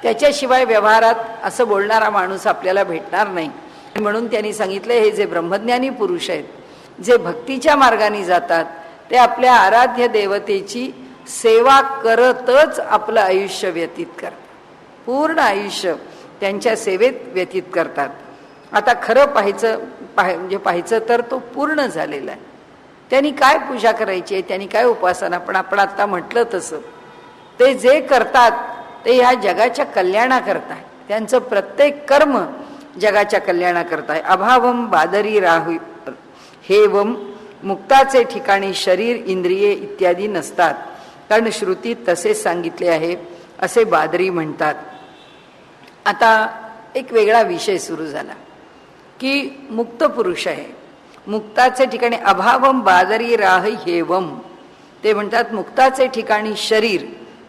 त्याच्याशिवाय व्यवहारात असं बोलणारा माणूस आपल्याला भेटणार नाही. म्हणून त्यांनी सांगितलं हे जे ब्रह्मज्ञानी पुरुष आहेत, जे भक्तीच्या मार्गाने जातात, ते आपल्या आराध्य देवतेची सेवा करतच आपलं आयुष्य व्यतीत करतात. पूर्ण आयुष्य त्यांच्या सेवेत व्यतीत करतात. आता खरं पाहायचं तर तो पूर्ण झालेला आहे. त्यांनी काय पूजा करायची आहे, त्यांनी काय उपासना, पण आपण आता म्हटलं तसं ते जे करतात ते ह्या जगाच्या कल्याणाकरता आहे. त्यांचं प्रत्येक कर्म जगाच्या कल्याणाकरता आहे. अभावम बादरी राहू हेवम, मुक्ताचे ठिकाणी शरीर, इंद्रिये इत्यादी नसतात, कारण श्रुतीत तसेच सांगितले आहे असे बादरी म्हणतात. आता एक वेगळा विषय सुरू झाला की मुक्त पुरुष आहे. मुक्ताचे ठिकाणी अभावम बादरी राह हेवम, ते म्हणतात मुक्ताचे ठिकाणी शरीर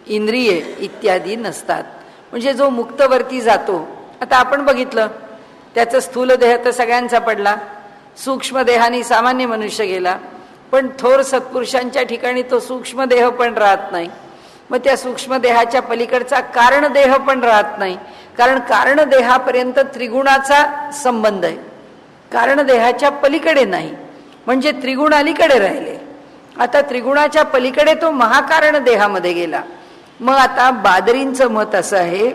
इंद्रिये इत्यादी नसतात. म्हणजे जो मुक्तवरती जातो, आता आपण बघितलं त्याचा स्थूल देह तर सगळ्यांचा पडला, सूक्ष्म देहाने सामान्य मनुष्य गेला, पण थोर सत्पुरुषांच्या ठिकाणी तो सूक्ष्म देह पण राहत नाही. मग त्या सूक्ष्म देहाच्या पलीकडचा कारण देह पण राहत नाही, कारण कारण देहापर्यंत त्रिगुणाचा संबंध आहे, कारण देहाच्या पलीकडे नाही, म्हणजे त्रिगुण अलीकडे राहिले. आता त्रिगुणाच्या पलीकडे तो महाकारण देहामध्ये गेला. मग आता बादरींचं मत असं आहे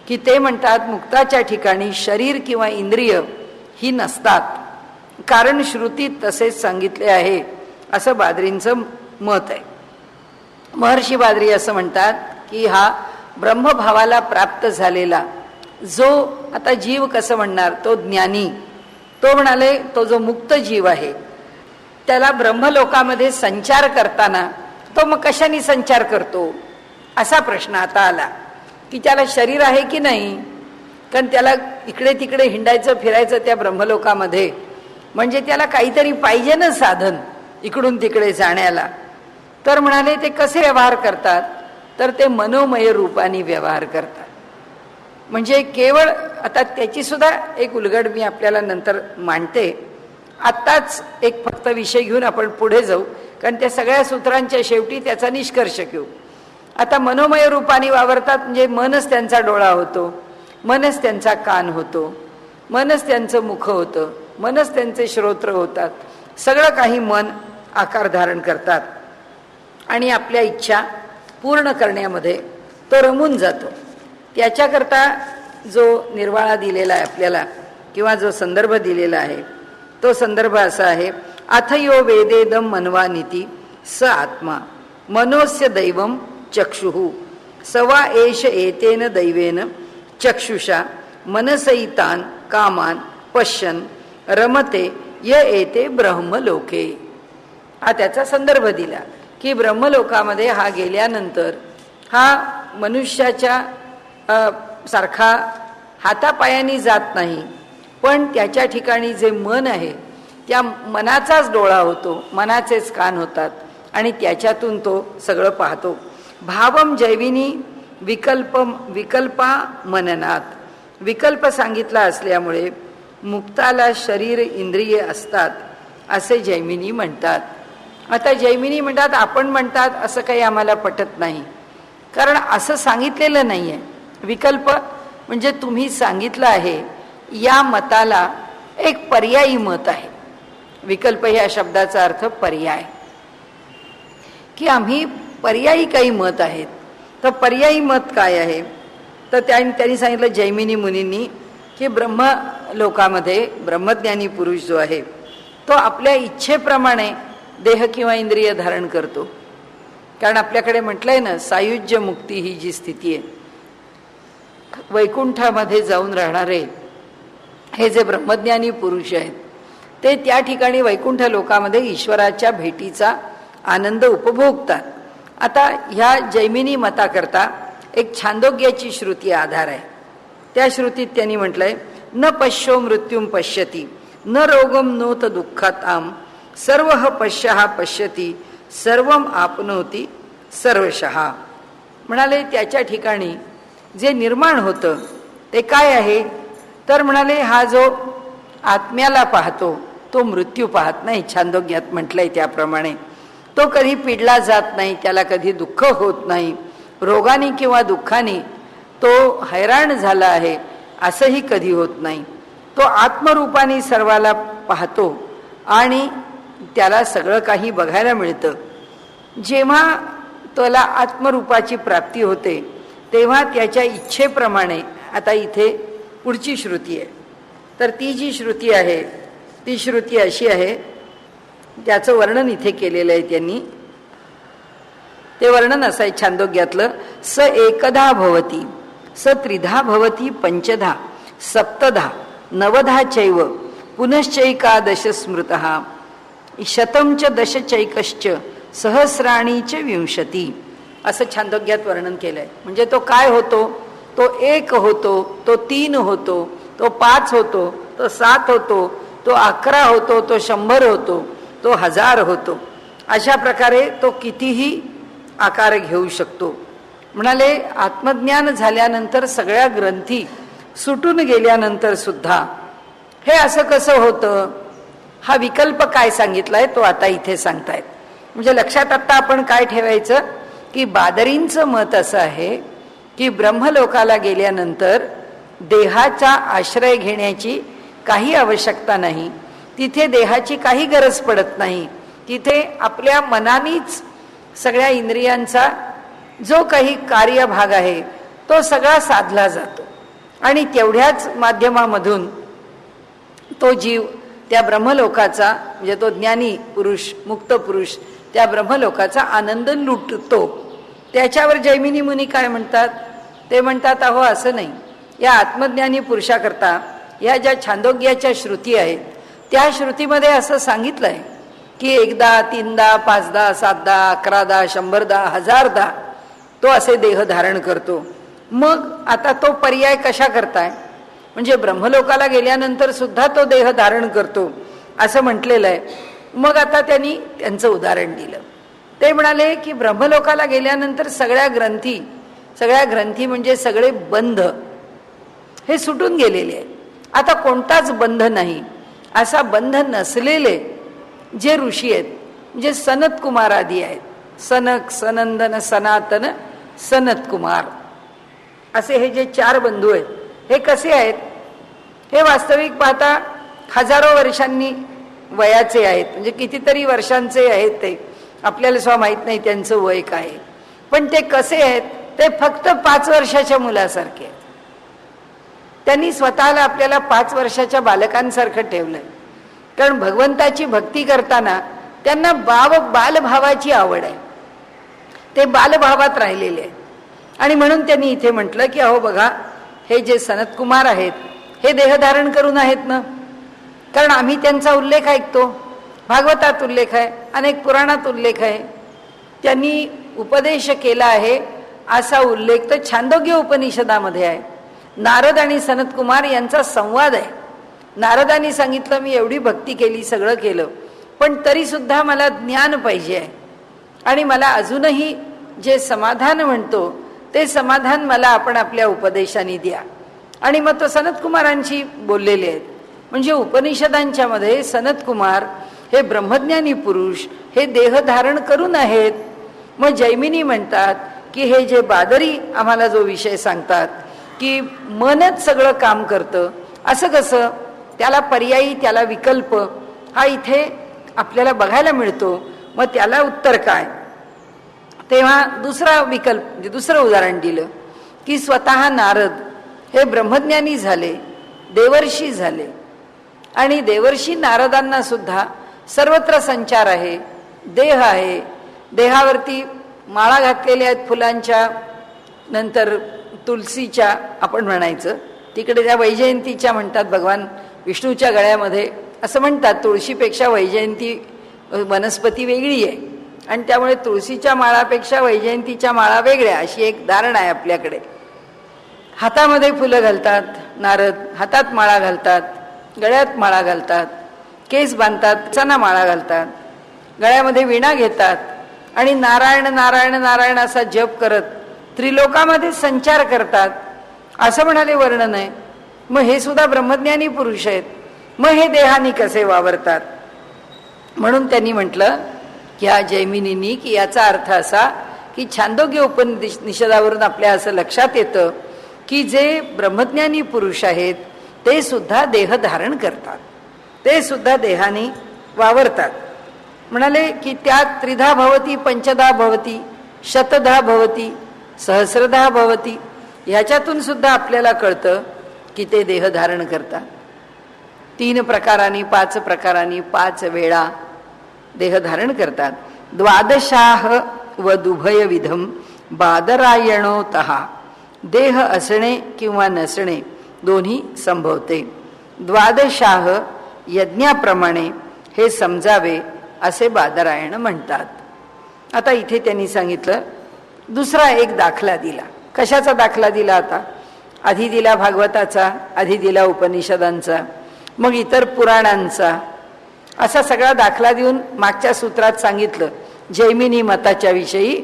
की ते म्हणतात मुक्ताच्या ठिकाणी शरीर किंवा इंद्रिय ही नसतात, कारण श्रुतीत तसेच सांगितले आहे, असं बादरींचं मत आहे. महर्षी बादरी असं म्हणतात की हा ब्रह्मभावाला प्राप्त झालेला जो, आता जीव कसं म्हणणार, तो ज्ञानी, तो म्हणाले तो जो मुक्त जीव आहे त्याला ब्रह्मलोकामध्ये संचार करताना तो मग कशाने संचार करतो, असा प्रश्न आता आला की त्याला शरीर आहे की नाही. कारण त्याला इकडे तिकडे हिंडायचं फिरायचं त्या ब्रह्मलोकामध्ये, म्हणजे त्याला काहीतरी पाहिजे ना साधन इकडून तिकडे जाण्याला. तर म्हणाले ते कसे व्यवहार करतात, तर ते मनोमय रूपाने व्यवहार करतात. म्हणजे केवळ, आता त्याची सुद्धा एक उलगड मी आपल्याला नंतर मांडते, आत्ताच एक फक्त विषय घेऊन आपण पुढे जाऊ, कारण त्या सगळ्या सूत्रांच्या शेवटी त्याचा निष्कर्ष घेऊ. आता मनोमय रूपाने वावरतात, म्हणजे मनच त्यांचा डोळा होतो, मनच त्यांचा कान होतो, मनच त्यांचं मुख होतं, मनच त्यांचे श्रोत्र होतात, सगळं काही मन आकार धारण करतात आणि आपल्या इच्छा पूर्ण करण्यामध्ये तो रमून जातो. त्याच्याकरता जो निर्वाळा दिलेला आहे आपल्याला किंवा जो संदर्भ दिलेला आहे तो संदर्भ असा आहे, अथयो वेदेदम मनवा नीती स आत्मा मनोस्य दैवम चक्षुः सवा एष एतेन दैवेन चक्षुषा मनसैतान कामान पश्यन रमते य एते ब्रह्मलोके. हा त्याचा संदर्भ दिला की ब्रह्मलोकामध्ये हा गेल्यानंतर हा मनुष्याच्या सारखा हातापायानी जात नाही, पण त्याच्या ठिकाणी जे मन आहे त्या मनाचाच डोळा होतो, मनाचेच कान होतात आणि त्याच्यातून तो सगळं पाहतो. भावम जैविनी विकल्पा मननात, विकल्प सांगितला असल्यामुळे मुक्ताला शरीर इंद्रिये असतात असे जैमिनी म्हणतात. आता जैमिनी म्हणतात, आपण म्हणतात असं काही आम्हाला पटत नाही, कारण असं सांगितलेलं नाही आहे. विकल्प म्हणजे तुम्ही सांगितलं आहे, या मताला एक पर्यायी मत आहे. विकल्प या शब्दाचा अर्थ पर्याय, की आम्ही पर्यायी काही मत आहेत. तर पर्यायी मत काय आहे, तर त्यांनी सांगितलं जैमिनी मुनींनी की ब्रह्मलोकामध्ये ब्रह्मज्ञानी पुरुष जो आहे तो आपल्या इच्छेप्रमाणे देह किंवा इंद्रिय धारण करतो. कारण आपल्याकडे म्हटलंय ना, सायुज्य मुक्ती ही जी स्थिती आहे, वैकुंठामध्ये जाऊन राहणारे हे जे ब्रह्मज्ञानी पुरुष आहेत ते त्या ठिकाणी वैकुंठ लोकामध्ये ईश्वराच्या भेटीचा आनंद उपभोगतात. आता ह्या जैमिनी मताकरता एक छांदोग्याची श्रुती आधार आहे. त्या श्रुतीत त्यांनी म्हटलंय, न पश्यो मृत्युम पश्यती न रोगम नोत दुःखाताम सर्व पश्यहा पश्यती सर्वम आपनोती सर्वशः. म्हणाले त्याच्या ठिकाणी जे निर्माण होतं ते काय आहे, तर म्हणाले हा जो आत्म्याला पाहतो तो मृत्यू पाहत नाही. छांदोग्यात म्हटलंय त्याप्रमाणे तो कधी पिडला जात नाही, त्याला कधी दुःख होत नाही, रोगाने किंवा दुःखाने तो हैराण झाला आहे असंही कधी होत नाही. तो आत्मरूपाने सर्वाला पाहतो आणि त्याला सगळं काही बघायला मिळतं. जेव्हा त्याला आत्मरूपाची प्राप्ती होते तेव्हा त्याच्या इच्छेप्रमाणे, आता इथे पुढची श्रुती आहे, तर ती जी श्रुती आहे ती श्रुती अशी आहे, त्याचं वर्णन इथे केलेलं आहे त्यांनी. ते वर्णन असं आहे छांदोग्यातलं, स एकधा भवती स त्रिधा भवती पंचधा सप्तधा नवधा चैव पुनश्चैकादश स्मृतः शतं च दशचैकश्च सहस्राणी च विंशती. असं छांदोग्यात वर्णन केलंय. म्हणजे तो काय होतो, तो एक होतो, तो तीन होतो, तो 5 होतो, तो 7 होतो, तो 11 होतो, तो 100 होतो, तो 1000 होतो. अशा प्रकारे तो कितीही आकार घेऊ शकतो. म्हणाले आत्मज्ञान झाल्यानंतर सगळ्या ग्रंथी सुटून गेल्यानंतर सुद्धा हे असं कसं होतं, हा विकल्प काय सांगितलाय तो आता इथे सांगतायत. म्हणजे लक्षात आता आपण काय ठेवायचं की बादरींचं मत असं आहे की ब्रह्मलोकाला गेल्यानंतर देहाचा आश्रय घेण्याची काही आवश्यकता नाही, तिथे देहाची काही गरज पडत नाही. तिथे आपल्या मनानेच सगळ्या इंद्रियांचा जो काही कार्यभाग आहे तो सगळा साधला जातो आणि तेवढ्याच माध्यमामधून तो जीव त्या ब्रह्मलोकाचा म्हणजे तो ज्ञानी पुरुष, मुक्त पुरुष त्या ब्रह्मलोकाचा आनंद लुटतो. त्याच्यावर जैमिनी मुनी काय म्हणतात, ते म्हणतात अहो असं नाही, या आत्मज्ञानी पुरुषाकरता या ज्या छांदोग्याच्या श्रुती आहेत त्या श्रुतीमध्ये असं सांगितलंय की 1दा 3दा 5दा 7दा 11दा 100दा 1000दा तो असे देह धारण करतो. मग आता तो पर्याय कशा करताय, म्हणजे ब्रह्मलोकाला गेल्यानंतर सुद्धा तो देह धारण करतो असं म्हटलेलं आहे. मग आता त्यांनी त्यांचं उदाहरण दिलं. ते म्हणाले की ब्रह्मलोकाला गेल्यानंतर सगळ्या ग्रंथी म्हणजे सगळे बंध हे सुटून गेलेले आहेत. आता कोणताच बंध नाही. असा बंध नसलेले जे ऋषी आहेत म्हणजे सनत कुमार आदी आहेत, सनक, सनंदन, सनातन, सनत कुमार असे हे जे 4 बंधू आहेत हे कसे आहेत, हे वास्तविक पाहता हजारो वर्षांनी वयाचे आहेत. म्हणजे कितीतरी वर्षांचे आहेत ते, आपल्याला स्व माहित नाही त्यांचं वय काय. पण ते कसे आहेत, ते फक्त 5 वर्षाच्या मुलासारखे आहेत. त्यांनी स्वतःला आपल्याला 5 वर्षाच्या बालकांसारखं ठेवलंय. कारण भगवंताची भक्ती करताना त्यांना बालभावाची आवड आहे, ते बालभावात राहिलेले आहेत. आणि म्हणून त्यांनी इथे म्हटलं की अहो बघा, हे जे सनत कुमार आहेत हे देहधारण करून आहेत ना. कारण आम्ही त्यांचा उल्लेख ऐकतो, भागवतात उल्लेख आहे, अनेक पुराणात उल्लेख आहे, त्यांनी उपदेश केला आहे असा उल्लेख तर छांदोग्य उपनिषदामध्ये आहे. नारद आणि सनत कुमार यांचा संवाद आहे. नारदांनी सांगितलं मी एवढी भक्ती केली, सगळं केलं, पण तरी सुद्धा मला ज्ञान पाहिजे आहे आणि मला अजूनही जे समाधान म्हणतो ते समाधान मला आपण आपल्या उपदेशाने द्या. आणि मग तो सनत कुमारांशी बोललेले आहेत. म्हणजे उपनिषदांच्या मध्ये सनत कुमार हे ब्रह्मज्ञानी पुरुष हे देह धारण करून आहेत. मग जैमिनी म्हणतात की हे जे बादरी आम्हाला जो विषय सांगतात की मनच सगळं काम करतं, असं कसं, त्याला पर्यायी, त्याला विकल्प हा इथे आपल्याला बघायला मिळतो. मग त्याला उत्तर काय, तेव्हा दुसरा विकल्प म्हणजे दुसरं उदाहरण दिलं की स्वतः नारद हे ब्रह्मज्ञानी झाले, देवर्षी झाले आणि देवर्षी नारदांना सुद्धा सर्वत्र संचार आहे, देह आहे, देहावरती माळा घातलेल्या आहेत फुलांच्या, नंतर तुलसीच्या आपण म्हणायचं, तिकडे त्या वैजयंतीच्या म्हणतात भगवान विष्णूच्या गळ्यामध्ये, असं म्हणतात तुळशीपेक्षा वैजयंती वनस्पती वेगळी आहे आणि त्यामुळे तुळशीच्या माळापेक्षा वैजयंतीच्या माळा वेगळ्या, अशी एक धारणा आहे आपल्याकडे. हातामध्ये फुलं घालतात नारद, हातात माळा घालतात, गळ्यात माळा घालतात, केस बांधतात, चना माळा घालतात, गळ्यामध्ये विणा घेतात आणि नारायण नारायण नारायण असा जप करत त्रिलोकामध्ये संचार करतात असं म्हणाले वर्णन आहे. मग हे सुद्धा ब्रह्मज्ञानी पुरुष आहेत, मग हे देहानी कसे वावरतात. म्हणून त्यांनी म्हटलं की या जैमिनींनी की याचा अर्थ असा की छांदोग्य उपनिषदावरून आपल्या असं लक्षात येतं की जे ब्रह्मज्ञानी पुरुष आहेत ते सुद्धा देह धारण करतात, ते सुद्धा देहाने वावरतात. म्हणाले की त्यात 3धा भवती, 5धा भवती, 100धा भवती, सहस्रधा भवती, ह्याच्यातून सुद्धा आपल्याला कळतं की ते देह धारण करतात. 3 प्रकारांनी, 5 प्रकारांनी, 5 वेळा देह धारण करतात. 12शाह व दुभय विधम बादरायणोतः, देह असणे किंवा नसणे दोन्ही संभवते. 12शाह यज्ञाप्रमाणे हे समजावे असे बादरायण म्हणतात. आता इथे त्यांनी सांगितलं दुसरा एक दाखला दिला. कशाचा दाखला दिला आता, आधी दिला भागवताचा, आधी दिला उपनिषदांचा, मग इतर पुराणांचा, असा सगळा दाखला देऊन मागच्या सूत्रात सांगितलं जैमिनी मताच्या विषयी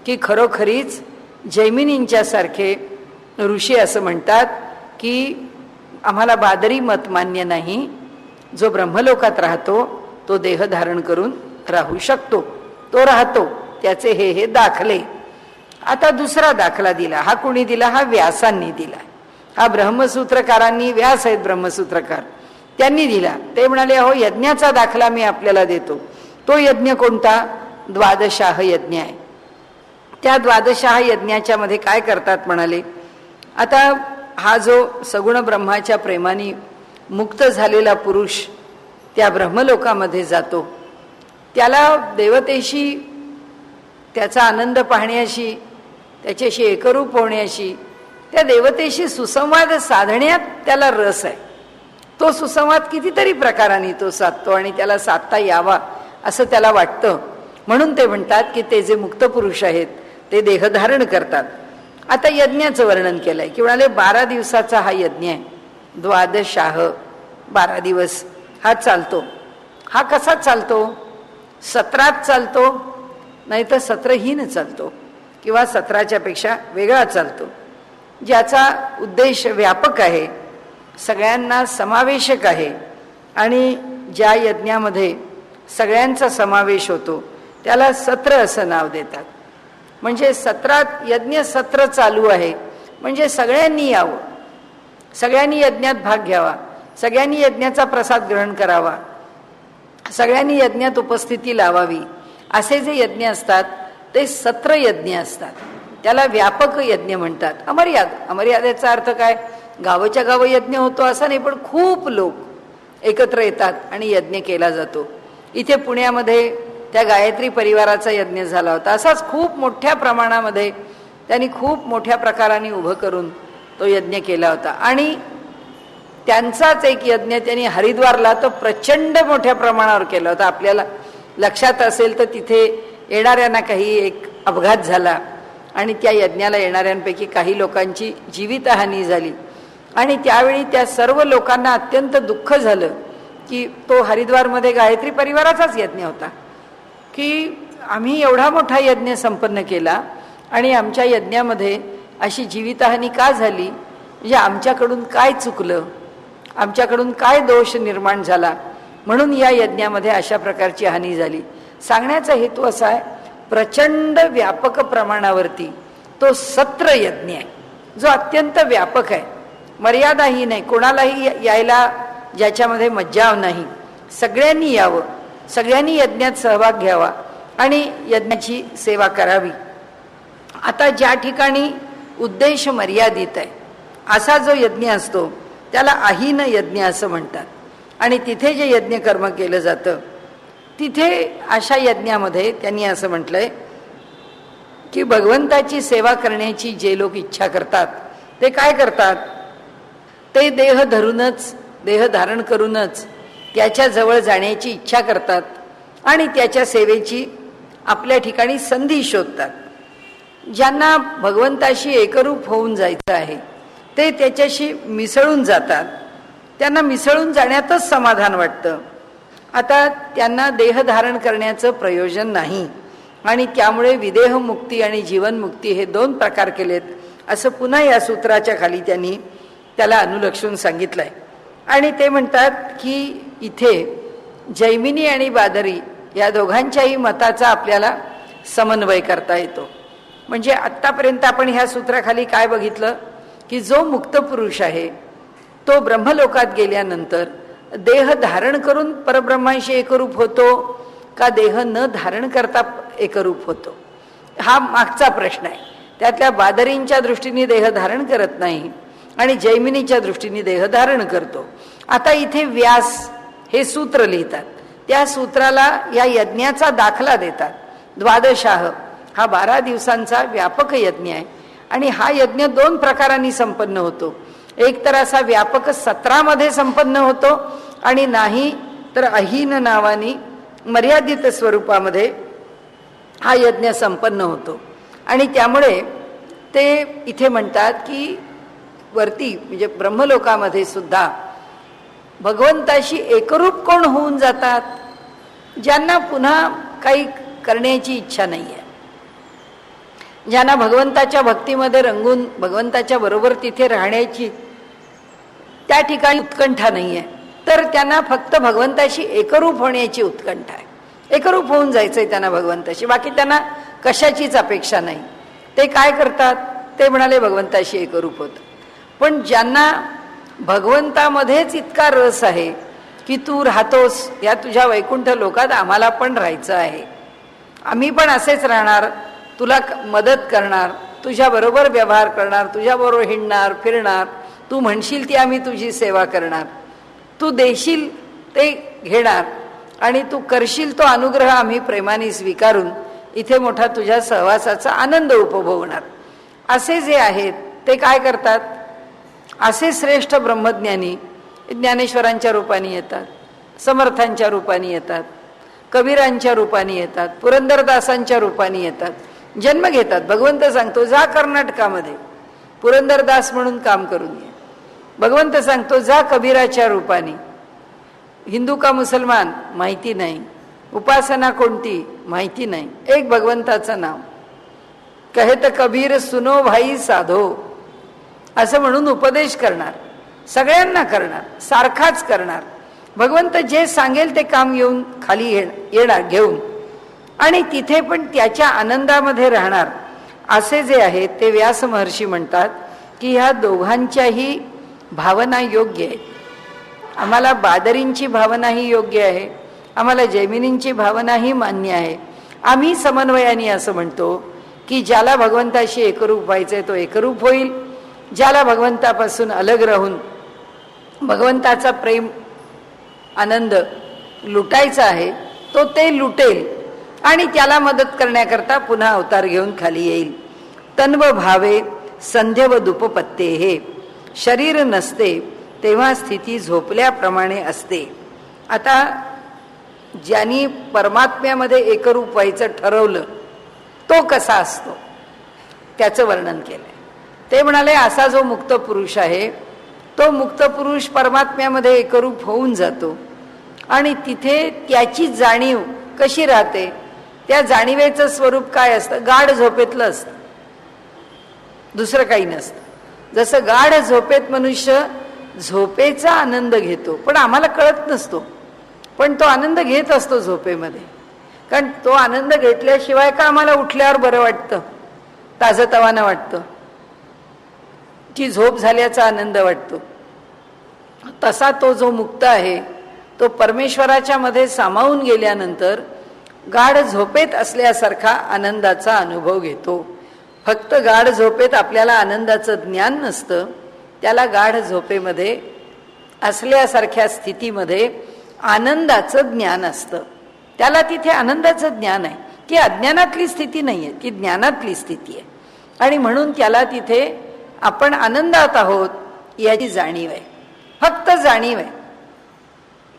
की खरोखरीच जैमिनींच्या सारखे ऋषी असं म्हणतात की आम्हाला बादरी मत मान्य नाही, जो ब्रह्मलोकात राहतो तो देह धारण करून राहू शकतो, तो राहतो, त्याचे हे दाखले. आता दुसरा दाखला दिला. हा कोणी दिला? हा व्यासांनी दिला. हा ब्रह्मसूत्रकारांनी, व्यास आहेत ब्रह्मसूत्रकार, त्यांनी दिला. ते म्हणाले अहो यज्ञाचा दाखला मी आपल्याला देतो. तो यज्ञ कोणता? द्वादशाह यज्ञ आहे. त्या द्वादशाह यज्ञाच्या मध्ये काय करतात म्हणाले, आता हा जो सगुण ब्रह्माच्या प्रेमाने मुक्त झालेला पुरुष त्या ब्रह्मलोकामध्ये जातो, त्याला देवतेशी त्याचा आनंद पाहण्याशी, त्याच्याशी एकरूप होण्याशी, त्या देवतेशी सुसंवाद साधण्यात त्याला रस आहे. तो सुसंवाद कितीतरी प्रकाराने तो साधतो आणि त्याला साधता यावा असं त्याला वाटतं. म्हणून ते म्हणतात की ते जे मुक्त पुरुष आहेत ते देहधारण करतात. आता यज्ञाचं वर्णन केलंय की म्हणाले 12 दिवसाचा हा यज्ञ आहे. द्वादशाह 12 दिवस हा चालतो. हा कसा चालतो? 17 चालतो, नाही तर 17हीन चालतो किंवा 17च्या पेक्षा वेगळा चालतो, ज्याचा उद्देश व्यापक आहे, सगळ्यांना समावेशक आहे. आणि ज्या यज्ञामध्ये सगळ्यांचा समावेश होतो त्याला सत्र असं नाव देतात. म्हणजे 17 यज्ञ सत्र चालू आहे म्हणजे सगळ्यांनी यावं, सगळ्यांनी यज्ञात भाग घ्यावा, सगळ्यांनी यज्ञाचा प्रसाद ग्रहण करावा, सगळ्यांनी यज्ञात उपस्थिती लावावी. असे जे यज्ञ असतात ते सत्र यज्ञ असतात. त्याला व्यापक यज्ञ म्हणतात. अमर्यादेचा अर्थ काय? गावच्या गाव यज्ञ होतो असं नाही, पण खूप लोक एकत्र येतात आणि यज्ञ केला जातो. इथे पुण्यामध्ये त्या गायत्री परिवाराचा यज्ञ झाला होता. असाच खूप मोठ्या प्रमाणामध्ये त्यांनी खूप मोठ्या प्रकाराने उभं करून तो यज्ञ केला होता. आणि त्यांचाच एक यज्ञ त्यांनी हरिद्वारला तो प्रचंड मोठ्या प्रमाणावर केला होता. आपल्याला लक्षात असेल तर तिथे येणाऱ्यांना काही एक अपघात झाला आणि त्या यज्ञाला येणाऱ्यांपैकी काही लोकांची जीवितहानी झाली. आणि त्यावेळी त्या सर्व लोकांना अत्यंत दुःख झालं की तो हरिद्वारमध्ये गायत्री परिवाराचाच यज्ञ होता, की आम्ही एवढा मोठा यज्ञ संपन्न केला आणि आमच्या यज्ञामध्ये अशी जीवितहानी का झाली? म्हणजे आमच्याकडून काय चुकलं, आमच्याकडून काय दोष निर्माण झाला म्हणून या यज्ञामध्ये अशा प्रकारची हानी झाली. सांगण्याचा हेतू असा आहे, प्रचंड व्यापक प्रमाणावरती तो सत्र यज्ञ आहे जो अत्यंत व्यापक आहे. मर्यादाही नाही, कोणालाही यायला ज्याच्यामध्ये मज्जाव नाही. सगळ्यांनी यावं, सगळ्यांनी यज्ञात सहभाग घ्यावा आणि यज्ञाची सेवा करावी. आता ज्या ठिकाणी उद्देश मर्यादित आहे असा जो यज्ञ असतो त्याला अहीन यज्ञ असं म्हणतात. आणि तिथे जे यज्ञ कर्म केलं जातं तिथे अशा यज्ञामध्ये त्यांनी असं म्हटलंय की भगवंताची सेवा करण्याची जे लोक इच्छा करतात ते काय करतात? ते देह धरूनच, देह धारण करूनच त्याच्या जवळ जाण्याची इच्छा करतात आणि त्याच्या सेवेची आपल्या ठिकाणी संधी शोधतात. ज्यांना भगवंताशी एकरूप होऊन जायचं आहे ते त्याच्याशी मिसळून जातात. त्यांना मिसळून जाण्यातच समाधान वाटतं. आता त्यांना देह धारण करण्याचं प्रयोजन नाही आणि त्यामुळे विदेहमुक्ती आणि जीवनमुक्ती हे 2 प्रकार केलेत असं पुन्हा या सूत्राच्या खाली त्यांनी त्याला अनुलक्षून सांगितलंय. आणि ते म्हणतात की इथे जैमिनी आणि बादरी या दोघांच्याही मताचा आपल्याला समन्वय करता येतो. म्हणजे आत्तापर्यंत आपण ह्या सूत्राखाली काय बघितलं की जो मुक्त पुरुष आहे तो ब्रह्मलोकात गेल्यानंतर देह धारण करून परब्रह्माशी एकरूप होतो का देह न धारण करता एकरूप होतो, हा मागचा प्रश्न आहे. त्यातल्या बादरींच्या दृष्टीने देह धारण करत नाही आणि जैमिनीच्या दृष्टीने देह धारण करतो. आता इथे व्यास हे सूत्र लिहितात, त्या सूत्राला या यज्ञाचा दाखला देतात. द्वादशाह हा 12 दिवसांचा व्यापक यज्ञ आहे आणि हा यज्ञ 2 प्रकारांनी संपन्न होतो. एक तर असा व्यापक 17 मध्ये संपन्न होतो आणि नाही तर अहीन नावानी मर्यादित स्वरूपामध्ये हा यज्ञ संपन्न होतो. आणि त्यामुळे ते इथे म्हणतात की वरती म्हणजे ब्रह्मलोकामध्ये सुद्धा भगवंताशी एकरूप कोण होऊन जातात? ज्यांना पुन्हा काही करण्याची इच्छा नाही आहे, ज्यांना भगवंताच्या भक्तीमध्ये रंगून भगवंताच्या बरोबर तिथे राहण्याची त्या ठिकाणी उत्कंठा नाही आहे, तर त्यांना फक्त भगवंताशी एकरूप होण्याची उत्कंठा आहे. एकरूप होऊन जायचंय त्यांना भगवंताशी, बाकी त्यांना कशाचीच अपेक्षा नाही. ते काय करतात? ते म्हणाले भगवंताशी एकरूप होत. पण ज्यांना भगवंतामध्येच इतका रस आहे की तू राहतोस या तुझ्या वैकुंठ लोकात, आम्हाला पण राहायचं आहे, आम्ही पण असेच राहणार, तुला मदत करणार, तुझ्या बरोबर व्यवहार करणार, तुझ्या बरोबर हिंडणार फिरणार, तू म्हणशील ती आम्ही तुझी सेवा करणार, तू देशील ते घेणार आणि तू करशील तो अनुग्रह आम्ही प्रेमाने स्वीकारून इथे मोठा तुझ्या सहवासाचा आनंद उपभोगणार, असे जे आहेत ते काय करतात? असे श्रेष्ठ ब्रह्मज्ञानी ज्ञानेश्वरांच्या रूपाने येतात, समर्थांच्या रूपाने येतात, कबीरांच्या रूपाने येतात, पुरंदरदासांच्या रूपाने येतात, जन्म घेतात. भगवंत सांगतो जा कर्नाटकामध्ये पुरंदरदास म्हणून काम करून ये. भगवंत सांगतो जा कबीराच्या रूपाने. हिंदू का मुसलमान माहिती नाही, उपासना कोणती माहिती नाही, एक भगवंताचं नाव. कहेत कबीर सुनो भाई साधो असं म्हणून उपदेश करणार, सगळ्यांना करणार, सारखाच करणार. भगवंत जे सांगेल ते काम येऊन खाली येणार घेऊन आणि तिथे पण त्याच्या आनंदामध्ये राहणार. असे जे आहेत ते व्यास महर्षी म्हणतात की ह्या दोघांच्याही भावना योग्य आहे. आम्हाला बादरींची भावनाही योग्य आहे, आम्हाला जैमिनींची भावनाही मान्य आहे. आम्ही समन्वयाने असं म्हणतो की ज्याला भगवंताशी एकरूप व्हायचंय तो एकरूप होईल, ज्याला भगवंतापासून अलग राहून भगवंताचा प्रेम आनंद लुटायचा आहे तो ते लुटेल आणि त्याला मदत करण्याकरता पुन्हा अवतार घेऊन खाली येईल. तन्व भावे संध्यव दुपपत्ते हे शरीर नसते तेव्हा स्थिती झोपल्याप्रमाणे असते. आता ज्यांनी परमात्म्यामध्ये एकरूप व्हायचं ठरवलं तो कसा असतो त्याचं वर्णन केलंय. ते म्हणाले असा जो मुक्त पुरुष आहे तो मुक्त पुरुष परमात्म्यामध्ये एकरूप होऊन जातो आणि तिथे त्याची जाणीव कशी राहते? त्या जाणीवेचं स्वरूप काय असतं? गाढ झोपेतलं असतं, दुसरं काही नसतं. जसं गाढ झोपेत मनुष्य झोपेचा आनंद घेतो पण आम्हाला कळत नसतो, पण तो आनंद घेत असतो झोपेमध्ये. कारण तो आनंद घेतल्याशिवाय का आम्हाला उठल्यावर बरं वाटतं, ताजतवानं वाटतं, की झोप झाल्याचा आनंद वाटतो. तसा तो जो मुक्त आहे तो परमेश्वराच्या मध्ये सामावून गेल्यानंतर गाढ झोपेत असल्यासारखा आनंदाचा अनुभव घेतो. फक्त गाढ झोपेत आपल्याला आनंदाचं ज्ञान नसतं, त्याला गाढ झोपेमध्ये असल्यासारख्या स्थितीमध्ये आनंदाचं ज्ञान असतं. त्याला तिथे आनंदाचं ज्ञान आहे, की अज्ञानातली स्थिती नाही आहे, की ज्ञानातली स्थिती आहे. आणि म्हणून त्याला तिथे आपण आनंदात आहोत याची जाणीव आहे, फक्त जाणीव आहे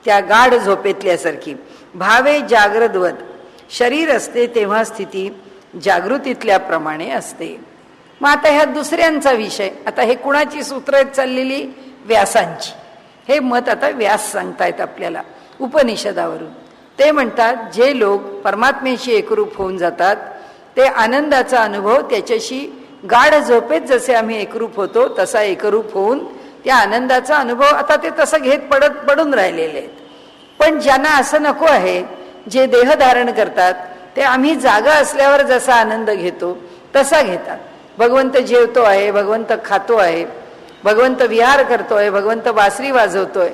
त्या गाढ झोपेतल्यासारखी. भावे जागृतवत शरीर असते तेव्हा स्थिती जागृतीतल्याप्रमाणे असते. मग आता ह्या दुसऱ्यांचा विषय, आता हे कुणाची सूत्र आहेत चाललेली? व्यासांची. हे मत आता व्यास सांगतायत आपल्याला उपनिषदावरून. ते म्हणतात जे लोक परमात्म्याशी एकरूप होऊन जातात ते आनंदाचा अनुभव त्याच्याशी गाढ झोपेत जसे आम्ही एकरूप होतो तसा एकरूप होऊन त्या आनंदाचा अनुभव आता ते तसं घेत पडून राहिलेले आहेत. पण ज्यांना असं नको आहे, जे देह धारण करतात ते आम्ही जागा असल्यावर जसा आनंद घेतो तसा घेतात. भगवंत जेवतो आहे, भगवंत खातो आहे, भगवंत विहार करतोय, भगवंत बासरी वाजवतोय,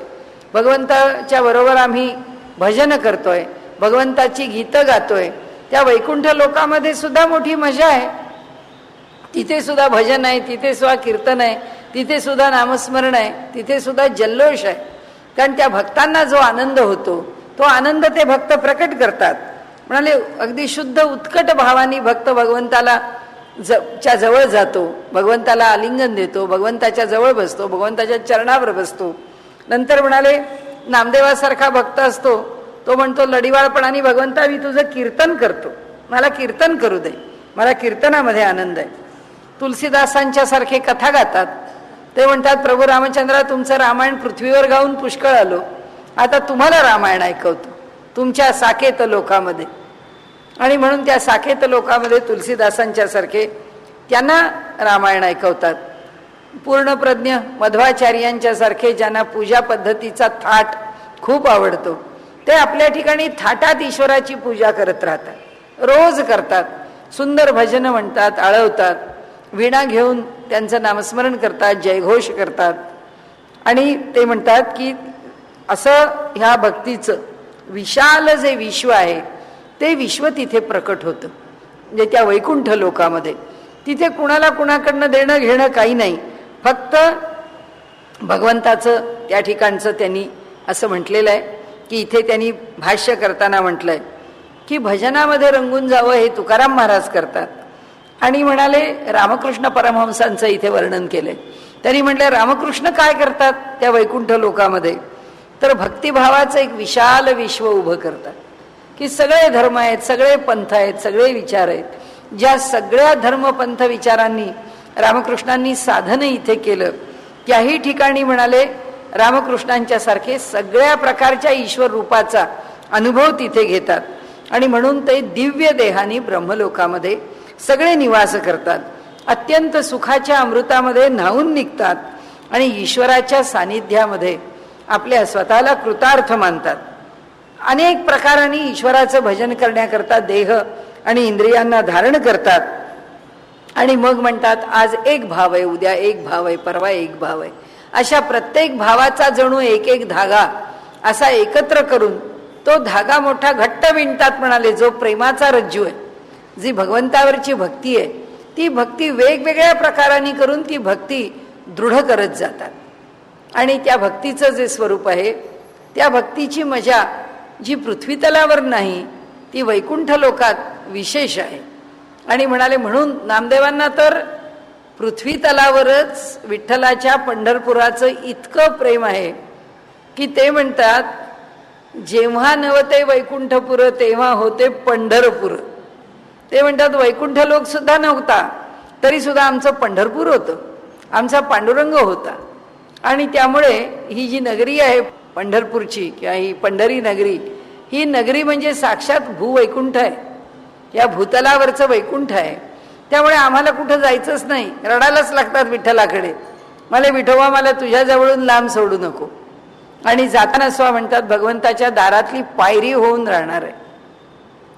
भगवंताच्या बरोबर आम्ही भजन करतोय, भगवंताची गीतं गातोय. त्या वैकुंठ लोकामध्ये सुद्धा मोठी मजा आहे. तिथे सुद्धा भजन आहे, तिथे सुद्धा कीर्तन आहे, तिथे सुद्धा नामस्मरण आहे, तिथे सुद्धा जल्लोष आहे. कारण त्या भक्तांना जो आनंद होतो तो आनंद ते भक्त प्रकट करतात. म्हणाले अगदी शुद्ध उत्कट भावानी भक्त भगवंताला च्या जवळ जातो, भगवंताला आलिंगन देतो, भगवंताच्या जवळ बसतो, भगवंताच्या चरणावर बसतो. नंतर म्हणाले नामदेवासारखा भक्त असतो तो म्हणतो लढीवाळपणाने भगवंता मी तुझं कीर्तन करतो, मला कीर्तन करू दे, मला कीर्तनामध्ये आनंद आहे. तुलसीदासांच्या सारखे कथा गातात, ते म्हणतात, प्रभू रामचंद्रा, तुमचं रामायण पृथ्वीवर गाऊन पुष्कळ आलो, आता तुम्हाला रामायण ऐकवतो तुमच्या साकेत लोकामध्ये. आणि म्हणून त्या साकेत लोकामध्ये तुलसीदासांच्या सारखे त्यांना रामायण ऐकवतात. पूर्णप्रज्ञ मध्वाचार्यांच्या सारखे ज्यांना पूजा पद्धतीचा थाट खूप आवडतो, ते आपल्या ठिकाणी थाटात ईश्वराची पूजा करत राहतात, रोज करतात. सुंदर भजन म्हणतात, आळवतात, वीणा घेऊन त्यांचं नामस्मरण करतात, जयघोष करतात. आणि ते म्हणतात की असं ह्या भक्तीचं विशाल जे विश्व आहे ते विश्व तिथे प्रकट होतं. म्हणजे त्या वैकुंठ लोकामध्ये तिथे कुणाला कुणाकडनं देणं घेणं काही नाही, फक्त भगवंताचं त्या ठिकाणचं त्यांनी असं म्हटलेलं आहे की इथे त्यांनी भाष्य करताना म्हटलंय की भजनामध्ये रंगून जावं हे तुकाराम महाराज करतात. आणि म्हणाले रामकृष्ण परमहंसांचं इथे वर्णन केलंय. त्यांनी म्हटलं रामकृष्ण काय करतात त्या वैकुंठ लोकामध्ये, तर भक्तिभावाचं एक विशाल विश्व उभं करतात की सगळे धर्म आहेत, सगळे पंथ आहेत, सगळे विचार आहेत. ज्या सगळ्या धर्मपंथ विचारांनी रामकृष्णांनी साधन इथे केलं, त्याही ठिकाणी म्हणाले रामकृष्णांच्या सारखे सगळ्या प्रकारच्या ईश्वर रूपाचा अनुभव तिथे घेतात. आणि म्हणून ते दिव्य देहानी ब्रह्मलोकामध्ये सगळे निवास करतात, अत्यंत सुखाच्या अमृतामध्ये न्हावून निघतात आणि ईश्वराच्या सानिध्यामध्ये आपल्या स्वतःला कृतार्थ मानतात. अनेक प्रकारांनी ईश्वराचं भजन करण्याकरता देह आणि इंद्रियांना धारण करतात. आणि मग म्हणतात आज एक भाव आहे, उद्या एक भाव आहे, परवा एक भाव आहे, अशा प्रत्येक भावाचा जणू एक एक धागा असा एकत्र करून तो धागा मोठा घट्ट विणतात. म्हणाले जो प्रेमाचा रज्जू आहे, जी भगवंतावरची भक्ती आहे, ती भक्ती वेगवेगळ्या प्रकारांनी करून ती भक्ती दृढ करत जातात. आणि त्या भक्तीचं जे स्वरूप आहे, त्या भक्तीची मजा जी पृथ्वीतलावर नाही ती वैकुंठ लोकात विशेष आहे. आणि म्हणाले म्हणून नामदेवांना तर पृथ्वी तलावरच विठ्ठलाच्या पंढरपुराचं इतकं प्रेम आहे की ते म्हणतात जेव्हा नवते वैकुंठपुर तेव्हा होते पंढरपूर. ते म्हणतात वैकुंठ लोक सुद्धा नव्हता तरी सुद्धा आमचं पंढरपूर होतं, आमचा पांडुरंग होता. आणि त्यामुळे ही जी नगरी आहे पंढरपूरची किंवा ही पंढरी नगरी, ही नगरी म्हणजे साक्षात भूवैकुंठ आहे, या भूतलावरचं वैकुंठ आहे. त्यामुळे आम्हाला कुठं जायचंच नाही, रडायलाच लागतात विठ्ठलाकडे, मला विठोबा मला तुझ्या जवळून लांब सोडू नको. आणि जाताना स्वा म्हणतात भगवंताच्या दारातली पायरी होऊन राहणार आहे,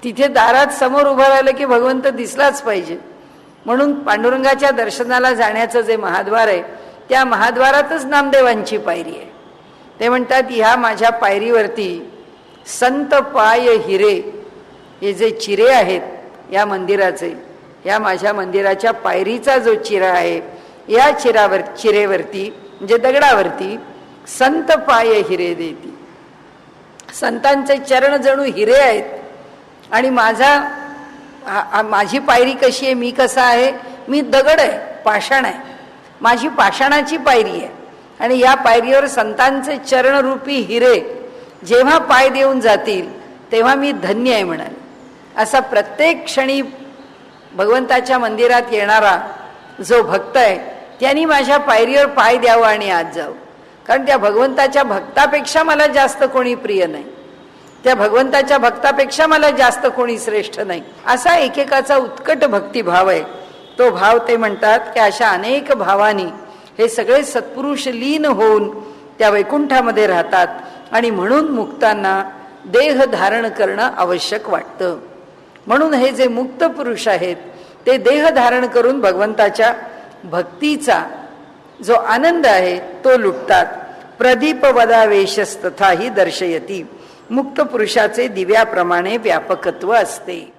तिथे दारात समोर उभं राहिलं की भगवंत दिसलाच पाहिजे. म्हणून पांडुरंगाच्या दर्शनाला जाण्याचं जे महाद्वार आहे त्या महाद्वारातच नामदेवांची पायरी आहे. ते म्हणतात ह्या माझ्या पायरीवरती संत पाय हिरे, हे जे चिरे आहेत या मंदिराचे, या माझ्या मंदिराच्या पायरीचा जो चिरा आहे, या चिरेवरती म्हणजे दगडावरती संत पाय हिरे देती. संतांचे चरण जणू हिरे आहेत. आणि माझी पायरी कशी आहे, मी कसा आहे, मी दगड आहे, पाषाण आहे, माझी पाषाणाची पायरी आहे. आणि या पायरीवर संतांचे चरणरूपी हिरे जेव्हा पाय देऊन जातील तेव्हा मी धन्य आहे म्हणाले. असा प्रत्येक क्षणी भगवंताच्या मंदिरात येणारा जो भक्त आहे त्यांनी माझ्या पायरीवर पाय द्यावा आणि आत जावं. कारण त्या भगवंताच्या भक्तापेक्षा मला जास्त कोणी प्रिय नाही, त्या भगवंताच्या भक्तापेक्षा मला जास्त कोणी श्रेष्ठ नाही, असा एकेकाचा उत्कट भक्तिभाव आहे. तो भाव ते म्हणतात की अशा अनेक भावानी हे सगळे सत्पुरुष लीन होऊन त्या वैकुंठामध्ये राहतात. आणि म्हणून मुक्तांना देह धारण करणं आवश्यक वाटतं. म्हणून हे जे मुक्त पुरुष आहेत ते देह धारण करून भगवंताच्या भक्तीचा जो आनंद आहे तो लुटतात. प्रदीप वदावेशस्तथाही दर्शयती, मुक्त पुरुषाचे दिव्याप्रमाणे व्यापकत्व असते.